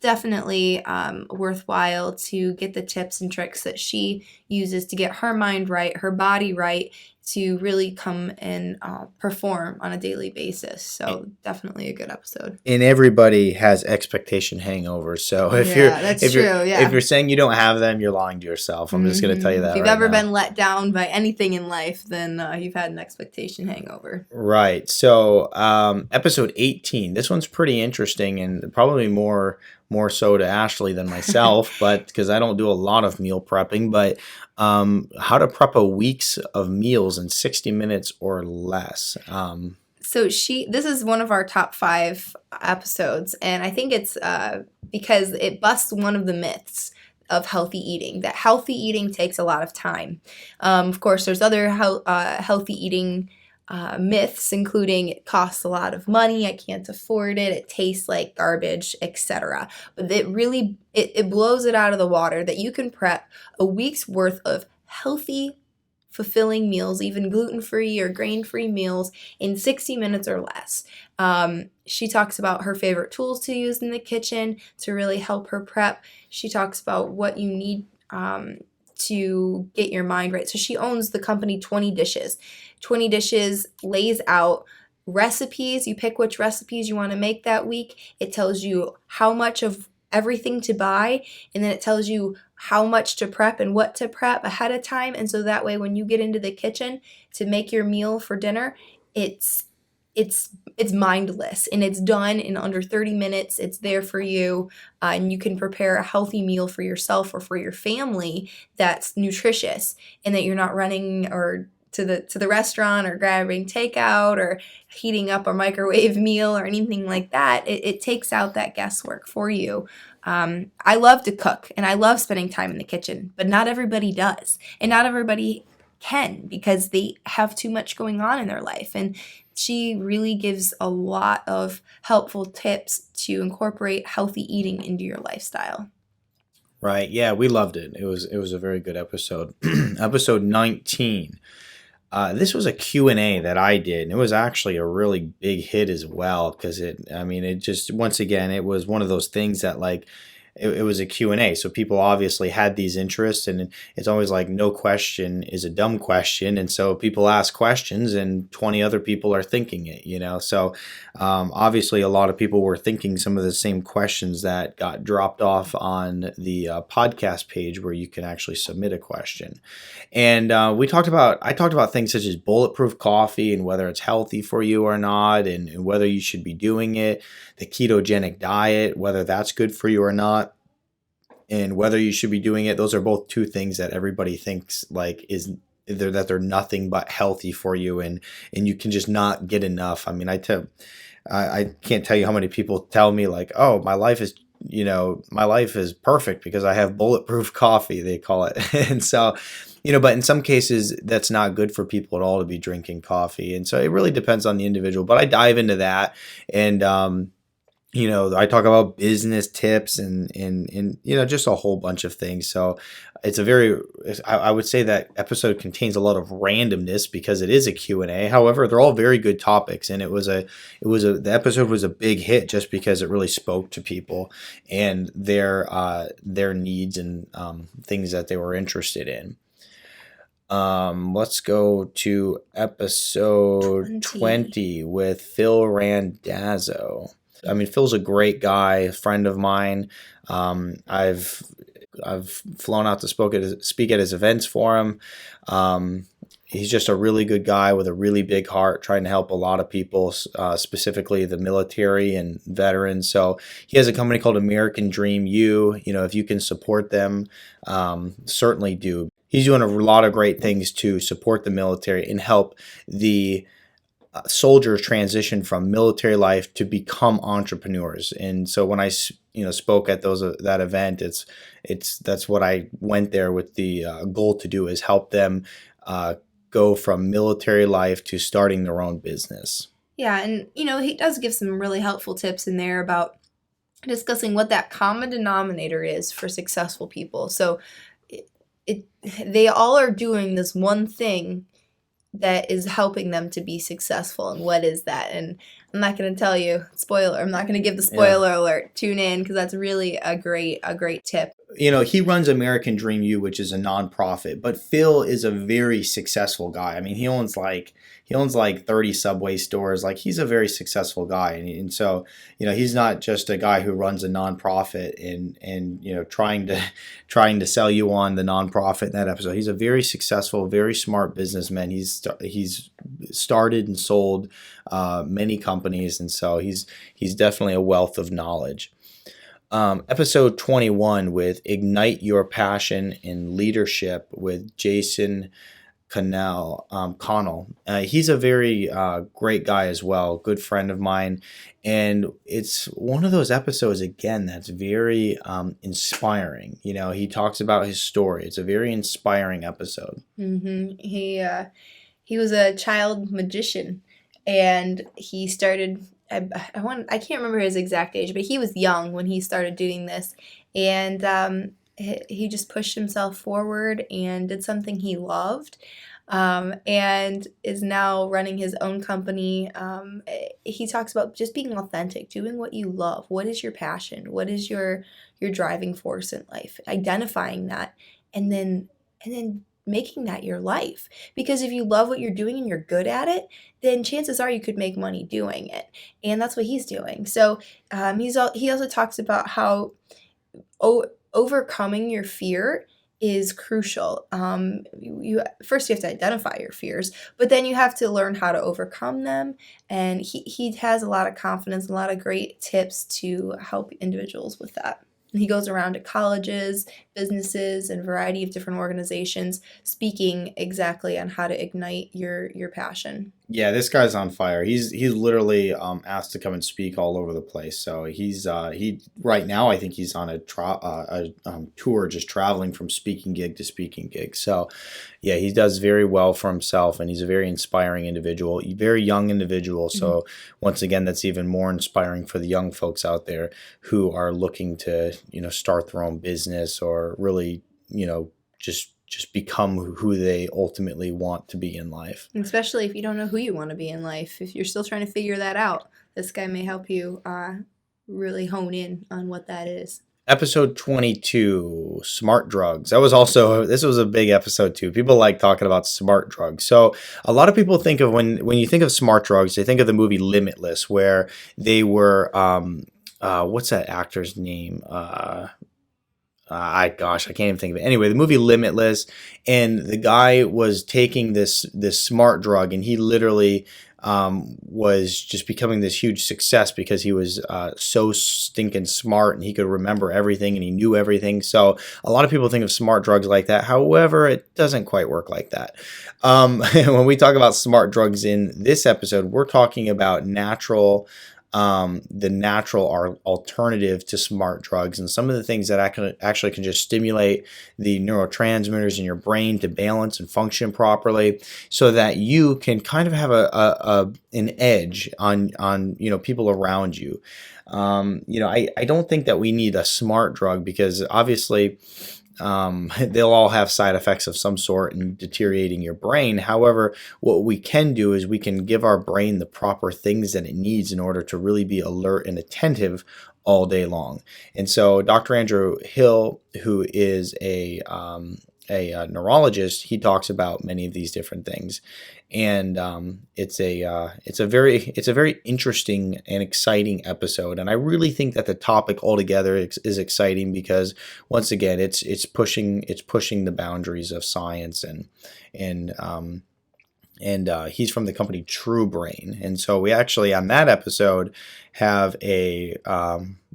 definitely worthwhile to get the tips and tricks that she uses to get her mind right, her body right, to really come and perform on a daily basis. So definitely a good episode. And everybody has expectation hangovers. So if you're saying you don't have them, you're lying to yourself. I'm just going to tell you that. If you've right ever now. been let down by anything in life, then you've had an expectation hangover. Right. So episode 18. This one's pretty interesting and probably more so to Ashley than myself, but because I don't do a lot of meal prepping, but how to prep a week's of meals in 60 minutes or less. So this is one of our top 5 episodes, and I think it's because it busts one of the myths of healthy eating, that healthy eating takes a lot of time. Of course, there's other healthy eating myths, including it costs a lot of money, I can't afford it, it tastes like garbage, etc. But it really it blows it out of the water that you can prep a week's worth of healthy, fulfilling meals, even gluten-free or grain-free meals, in 60 minutes or less. She talks about her favorite tools to use in the kitchen to really help her prep. She talks about what you need to get your mind right. So she owns the company 20 Dishes. 20 Dishes lays out recipes. You pick which recipes you want to make that week. It tells you how much of everything to buy, and then it tells you how much to prep and what to prep ahead of time. And so that way when you get into the kitchen to make your meal for dinner, it's mindless and it's done in under 30 minutes. It's there for you, and you can prepare a healthy meal for yourself or for your family that's nutritious, and that you're not running or to the restaurant or grabbing takeout or heating up a microwave meal or anything like that. It takes out that guesswork for you. I love to cook and I love spending time in the kitchen, but not everybody does, and not everybody can because they have too much going on in their life. And she really gives a lot of helpful tips to incorporate healthy eating into your lifestyle. Right. Yeah, we loved it. It was a very good episode. Episode 19. This was a Q&A that I did, and it was actually a really big hit as well because it just, once again, it was one of those things that like, it was a Q&A. So people obviously had these interests, and it's always like no question is a dumb question. And so people ask questions and 20 other people are thinking it, So obviously a lot of people were thinking some of the same questions that got dropped off on the podcast page where you can actually submit a question. And I talked about things such as bulletproof coffee and whether it's healthy for you or not, and whether you should be doing it, the ketogenic diet, whether that's good for you or not, and whether you should be doing it. Those are both two things that everybody thinks like that they're nothing but healthy for you, and you can just not get enough. I mean, I can't tell you how many people tell me like, oh, my life is perfect because I have bulletproof coffee, they call it. And so, but in some cases that's not good for people at all to be drinking coffee. And so it really depends on the individual, but I dive into that, and I talk about business tips and just a whole bunch of things. So it's I would say that episode contains a lot of randomness because it is a Q&A. However, they're all very good topics, and the episode was a big hit just because it really spoke to people and their needs and things that they were interested in. Let's go to episode 20 with Phil Randazzo. I mean, Phil's a great guy, a friend of mine. I've flown out to speak at his events for him. He's just a really good guy with a really big heart, trying to help a lot of people, specifically the military and veterans. So he has a company called American Dream U. If you can support them, certainly do. He's doing a lot of great things to support the military and help the soldiers transition from military life to become entrepreneurs. And so when I spoke at that event, that's what I went there with the goal to do, is help them go from military life to starting their own business. Yeah, and he does give some really helpful tips in there about discussing what that common denominator is for successful people. So they all are doing this one thing that is helping them to be successful, and what is that? And I'm not going to tell you, spoiler, I'm not going to give the spoiler alert. Tune in, because that's really a great tip. He runs American Dream U, which is a nonprofit, but Phil is a very successful guy. I mean, he owns like 30 Subway stores. Like, he's a very successful guy. And so, he's not just a guy who runs a nonprofit and trying to sell you on the nonprofit in that episode. He's a very successful, very smart businessman. He's started and sold many companies, and so he's definitely a wealth of knowledge. Episode 21 with Ignite Your Passion in Leadership with Jason Connell. He's a very great guy as well, good friend of mine. And it's one of those episodes, again, that's very inspiring. He talks about his story. It's a very inspiring episode. He was a child magician, and he started... I can't remember his exact age, but he was young when he started doing this, and he just pushed himself forward and did something he loved, and is now running his own company. He talks about just being authentic, doing what you love. What is your passion? What is your driving force in life? Identifying that, and then making that your life. Because if you love what you're doing and you're good at it, then chances are you could make money doing it. And that's what he's doing. So he also talks about how overcoming your fear is crucial. You have to identify your fears, but then you have to learn how to overcome them. And he has a lot of confidence, a lot of great tips to help individuals with that. He goes around to colleges, businesses, and a variety of different organizations, speaking exactly on how to ignite your passion. Yeah, this guy's on fire. He's literally asked to come and speak all over the place. So he right now, I think he's on a tour, just traveling from speaking gig to speaking gig. So yeah, he does very well for himself, and he's a very inspiring individual, very young individual. So once again, that's even more inspiring for the young folks out there who are looking to start their own business, or really just become who they ultimately want to be in life. And especially if you don't know who you want to be in life. If you're still trying to figure that out, this guy may help you really hone in on what that is. Episode 22, smart drugs. This was a big episode too. People like talking about smart drugs. So a lot of people think of, when you think of smart drugs, they think of the movie Limitless, where they were, what's that actor's name? I can't even think of it. Anyway, the movie Limitless, and the guy was taking this smart drug, and he literally was just becoming this huge success because he was so stinking smart, and he could remember everything, and he knew everything. So a lot of people think of smart drugs like that. However, it doesn't quite work like that. When we talk about smart drugs in this episode, we're talking about the natural alternative to smart drugs, and some of the things that actually can just stimulate the neurotransmitters in your brain to balance and function properly, so that you can kind of have an edge on people around you. I don't think that we need a smart drug, because obviously they'll all have side effects of some sort and deteriorating your brain. However, what we can do is we can give our brain the proper things that it needs in order to really be alert and attentive all day long. And so Dr. Andrew Hill, who is a neurologist, he talks about many of these different things. And it's a very interesting and exciting episode, and I really think that the topic altogether is exciting, because once again, it's pushing the boundaries of science, and he's from the company True Brain. And so we actually, on that episode, have a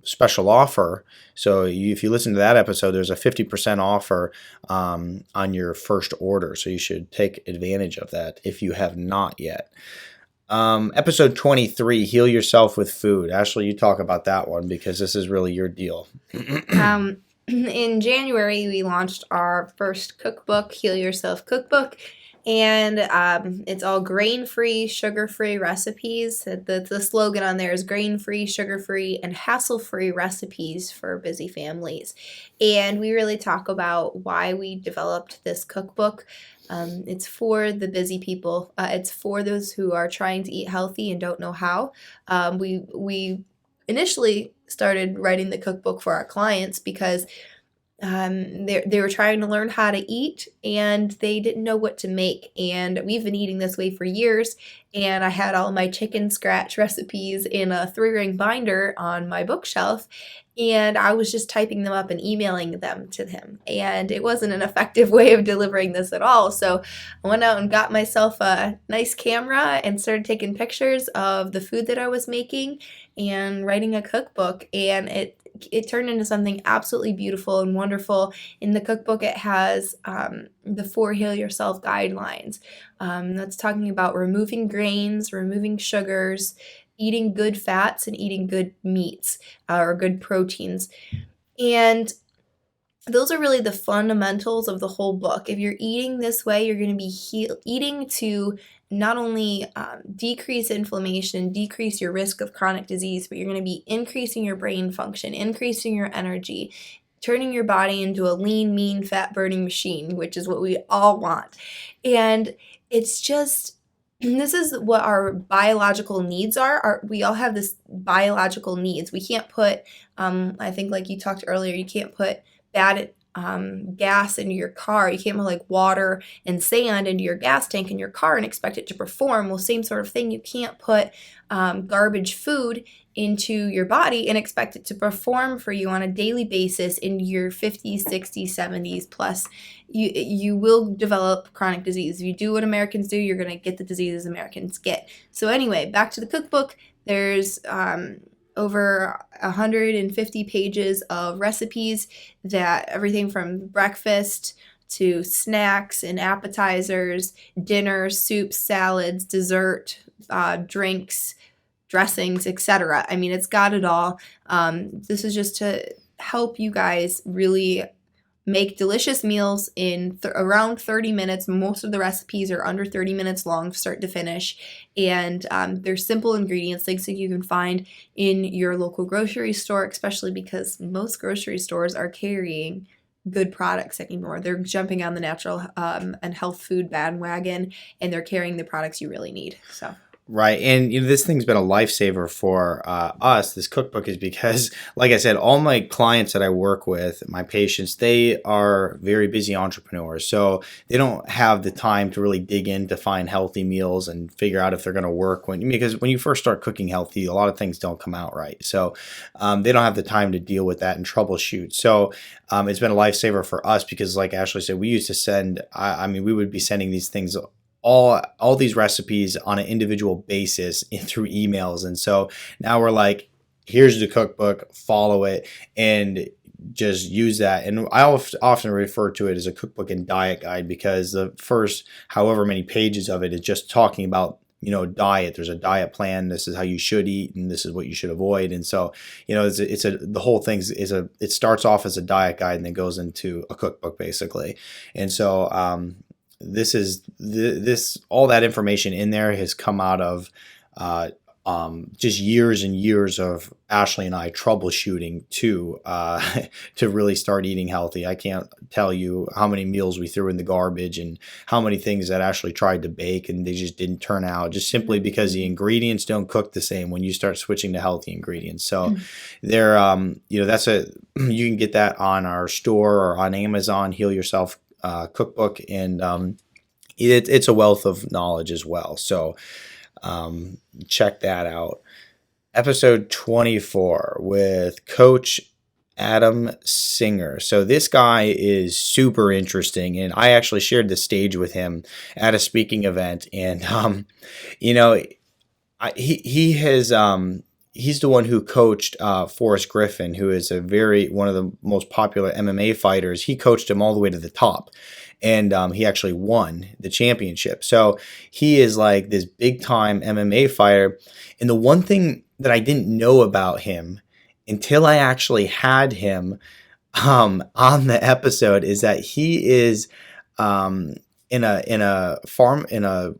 special offer. So if you listen to that episode, there's a 50% offer on your first order. So you should take advantage of that if you have not yet. Episode 23, Heal Yourself with Food. Ashley, you talk about that one, because this is really your deal. In January, we launched our first cookbook, Heal Yourself Cookbook. And it's all grain-free, sugar-free recipes. The slogan on there is grain-free, sugar-free, and hassle-free recipes for busy families. And we really talk about why we developed this cookbook. It's for the busy people. It's for those who are trying to eat healthy and don't know how. We initially started writing the cookbook for our clients because they were trying to learn how to eat and they didn't know what to make. And we've been eating this way for years. And I had all my chicken scratch recipes in a 3-ring binder on my bookshelf. And I was just typing them up and emailing them to him. And it wasn't an effective way of delivering this at all. So I went out and got myself a nice camera and started taking pictures of the food that I was making and writing a cookbook. And it turned into something absolutely beautiful and wonderful. In the cookbook, it has the 4 Heal Yourself guidelines. That's talking about removing grains, removing sugars, eating good fats, and eating good meats or good proteins. And those are really the fundamentals of the whole book. If you're eating this way, you're going to be eating to not only decrease inflammation, decrease your risk of chronic disease, but you're going to be increasing your brain function, increasing your energy, turning your body into a lean, mean, fat-burning machine, which is what we all want. And it's just, this is what our biological needs are. We all have this biological needs. We can't put, I think like you talked earlier, you can't put bad gas into your car. You can't put like water and sand into your gas tank in your car and expect it to perform. Well, same sort of thing. You can't put garbage food into your body and expect it to perform for you on a daily basis in your 50s, 60s, 70s plus. You will develop chronic disease. If you do what Americans do, you're going to get the diseases Americans get. So anyway, back to the cookbook. There's over 150 pages of recipes that everything from breakfast to snacks and appetizers, dinners, soups, salads, dessert, drinks, dressings, etc. I mean, it's got it all. This is just to help you guys really make delicious meals in around 30 minutes. Most of the recipes are under 30 minutes long, start to finish. And they're simple ingredients, things that you can find in your local grocery store, especially because most grocery stores are carrying good products anymore. They're jumping on the natural and health food bandwagon, and they're carrying the products you really need. So. Right. And this thing's been a lifesaver for us, this cookbook, is because, like I said, all my clients that I work with, my patients, they are very busy entrepreneurs. So they don't have the time to really dig in to find healthy meals and figure out if they're going to work. Because when you first start cooking healthy, a lot of things don't come out right. So they don't have the time to deal with that and troubleshoot. So it's been a lifesaver for us because, like Ashley said, we used to send, we would be sending these things all these recipes on an individual basis through emails. And so now we're like, here's the cookbook, follow it, and just use that. And I often refer to it as a cookbook and diet guide because the first however many pages of it is just talking about diet. There's a diet plan. This is how you should eat, and this is what you should avoid. And so, the whole thing it starts off as a diet guide and then goes into a cookbook basically. And so, this all that information in there has come out of just years and years of Ashley and I troubleshooting to really start eating healthy. I can't tell you how many meals we threw in the garbage and how many things that Ashley tried to bake and they just didn't turn out, just simply because the ingredients don't cook the same when you start switching to healthy ingredients. So there, you can get that on our store or on Amazon, Heal Yourself cookbook, and it's a wealth of knowledge as well. So check that out. Episode 24 with Coach Adam Singer. So this guy is super interesting, and I actually shared the stage with him at a speaking event, and he has he's the one who coached Forrest Griffin, who is one of the most popular MMA fighters. He coached him all the way to the top, and he actually won the championship. So he is like this big time MMA fighter. And the one thing that I didn't know about him until I actually had him on the episode is that he is in a farm in a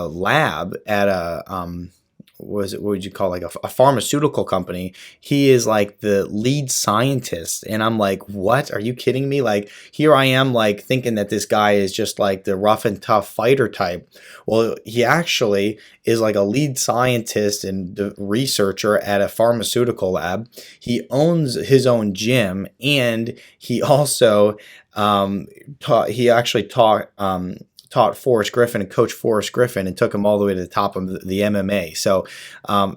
lab at a what would you call, like a pharmaceutical company. He is like the lead scientist, and I'm like, what? Are you kidding me? Like, here I am, like thinking that this guy is just like the rough and tough fighter type. Well, he actually is like a lead scientist and researcher at a pharmaceutical lab. He owns his own gym, and he also taught Forrest Griffin and coached Forrest Griffin and took him all the way to the top of the MMA. So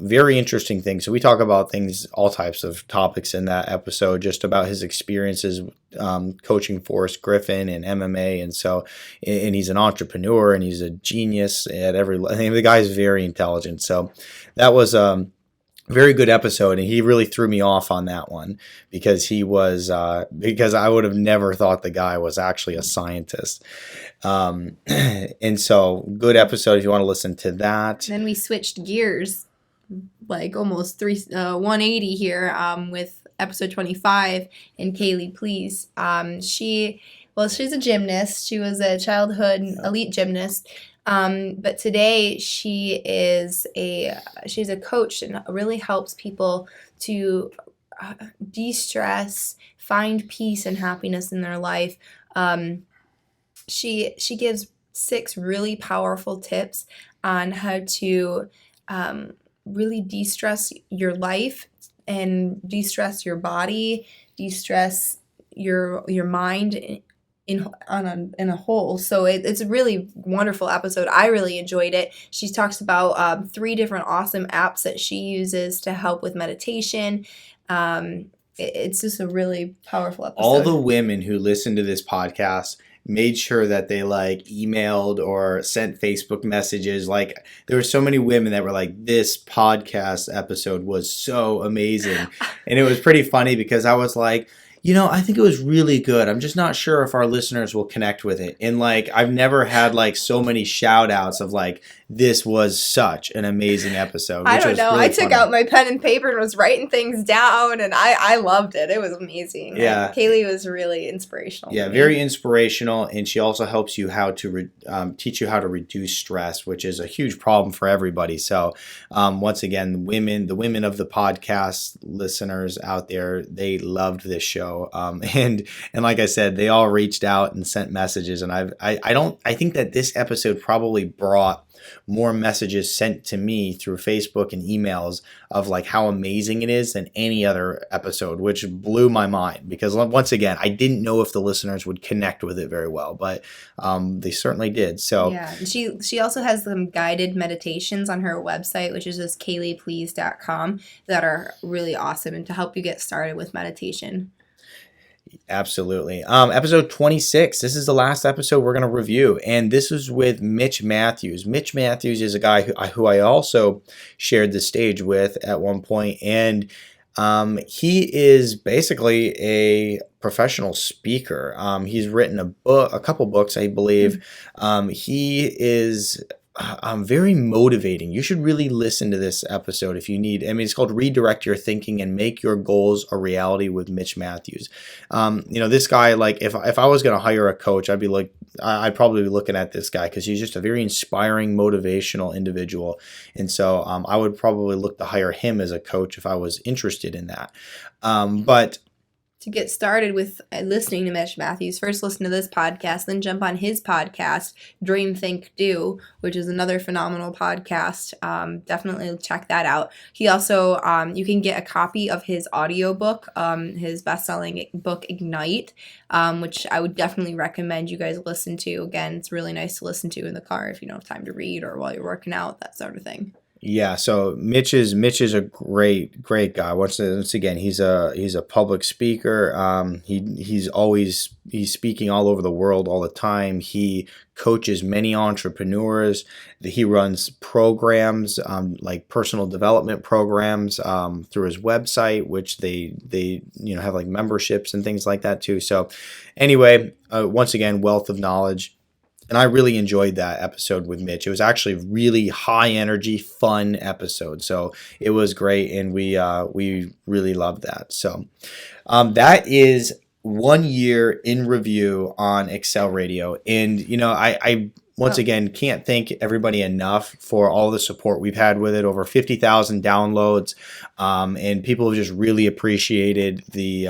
very interesting thing. So we talk about things, all types of topics in that episode, just about his experiences coaching Forrest Griffin and MMA. And he's an entrepreneur, and he's a genius at every level. I think the guy's very intelligent. So that was very good episode, and he really threw me off on that one because because I would have never thought the guy was actually a scientist. And so good episode if you want to listen to that. Then we switched gears, like almost 180 here, with episode 25 and Kaylee Please. She's a gymnast. She was a childhood elite gymnast. But today she's a coach and really helps people to de-stress, find peace and happiness in their life. She gives 6 really powerful tips on how to really de-stress your life and de-stress your body, de-stress your mind in a whole. So it's a really wonderful episode. I really enjoyed it. She talks about 3 different awesome apps that she uses to help with meditation. It's just a really powerful episode. All the women who listen to this podcast made sure that they like emailed or sent Facebook messages. Like, there were so many women that were like, this podcast episode was so amazing. And it was pretty funny because I was like, I think it was really good. I'm just not sure if our listeners will connect with it. And like, I've never had like so many shout outs of like, this was such an amazing episode. I don't know. Really I took out my pen and paper and was writing things down, and I loved it. It was amazing. Yeah. And Kaylee was really inspirational. Yeah, very inspirational. And she also helps you how to teach you how to reduce stress, which is a huge problem for everybody. So once again, the women of the podcast listeners out there, they loved this show. And like I said, they all reached out and sent messages. And I think that this episode probably brought more messages sent to me through Facebook and emails of like how amazing it is than any other episode, which blew my mind because once again, I didn't know if the listeners would connect with it very well, but they certainly did. So yeah, she also has some guided meditations on her website, which is just kayleeplease.com, that are really awesome and to help you get started with meditation. Absolutely. Episode 26. This is the last episode we're going to review, and this is with Mitch Matthews. Mitch Matthews is a guy who I also shared the stage with at one point, and he is basically a professional speaker. He's written a couple books, I believe. He is very motivating. You should really listen to this episode if you need. I mean, it's called Redirect Your Thinking and Make Your Goals a Reality with Mitch Matthews. This guy, like, if I was going to hire a coach, I'd probably be looking at this guy because he's just a very inspiring, motivational individual. And so I would probably look to hire him as a coach if I was interested in that. But to get started with listening to Mitch Matthews, first listen to this podcast, then jump on his podcast, Dream, Think, Do, which is another phenomenal podcast. Definitely check that out. He also, you can get a copy of his audiobook, his best-selling book, Ignite, which I would definitely recommend you guys listen to. Again, it's really nice to listen to in the car if you don't have time to read or while you're working out, that sort of thing. Yeah, so Mitch is a great guy. Once again, he's a public speaker. He's speaking all over the world all the time. He coaches many entrepreneurs. He runs programs, like personal development programs, through his website, which they have like memberships and things like that too. So anyway, once again, wealth of knowledge. And I really enjoyed that episode with Mitch. It was actually a really high energy, fun episode. So it was great, and we really loved that. So that is 1 year in review on Excel Radio. And, I once again can't thank everybody enough for all the support we've had with it. Over 50,000 downloads, and people have just really appreciated the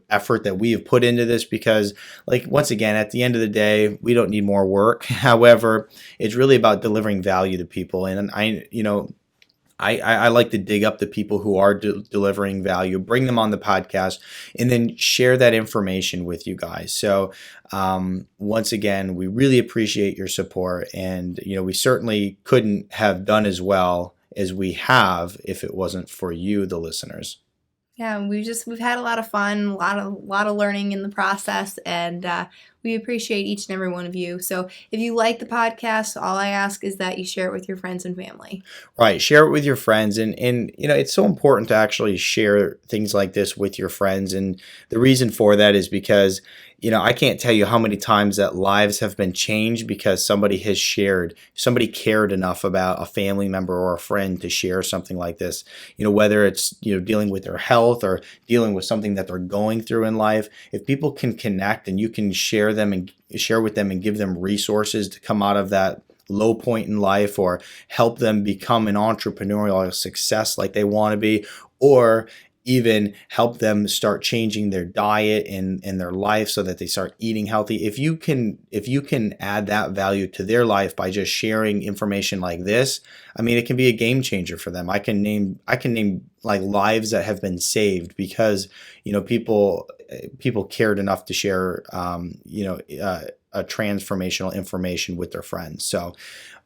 effort that we have put into this, because, like, once again, at the end of the day, we don't need more work. However, it's really about delivering value to people. And I like to dig up the people who are delivering value, bring them on the podcast, and then share that information with you guys. So once again, we really appreciate your support, and we certainly couldn't have done as well as we have if it wasn't for you, the listeners. Yeah, we've had a lot of fun, a lot of learning in the process, and we appreciate each and every one of you. So if you like the podcast, all I ask is that you share it with your friends and family. Right, share it with your friends, and it's so important to actually share things like this with your friends. And the reason for that is because I can't tell you how many times that lives have been changed because somebody cared enough about a family member or a friend to share something like this. Whether it's dealing with their health or dealing with something that they're going through in life. If people can connect and you can share with them and give them resources to come out of that low point in life, or help them become an entrepreneurial success like they want to be, or even help them start changing their diet and their life so that they start eating healthy. If you can add that value to their life by just sharing information like this, it can be a game changer for them. I can name like lives that have been saved because people cared enough to share a transformational information with their friends. So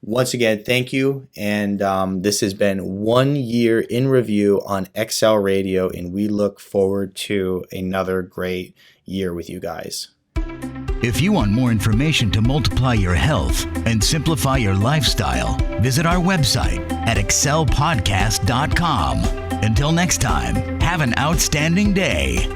once again, thank you. And this has been 1 year in review on Excel Radio, and we look forward to another great year with you guys. If you want more information to multiply your health and simplify your lifestyle, visit our website at excelpodcast.com. Until next time, have an outstanding day.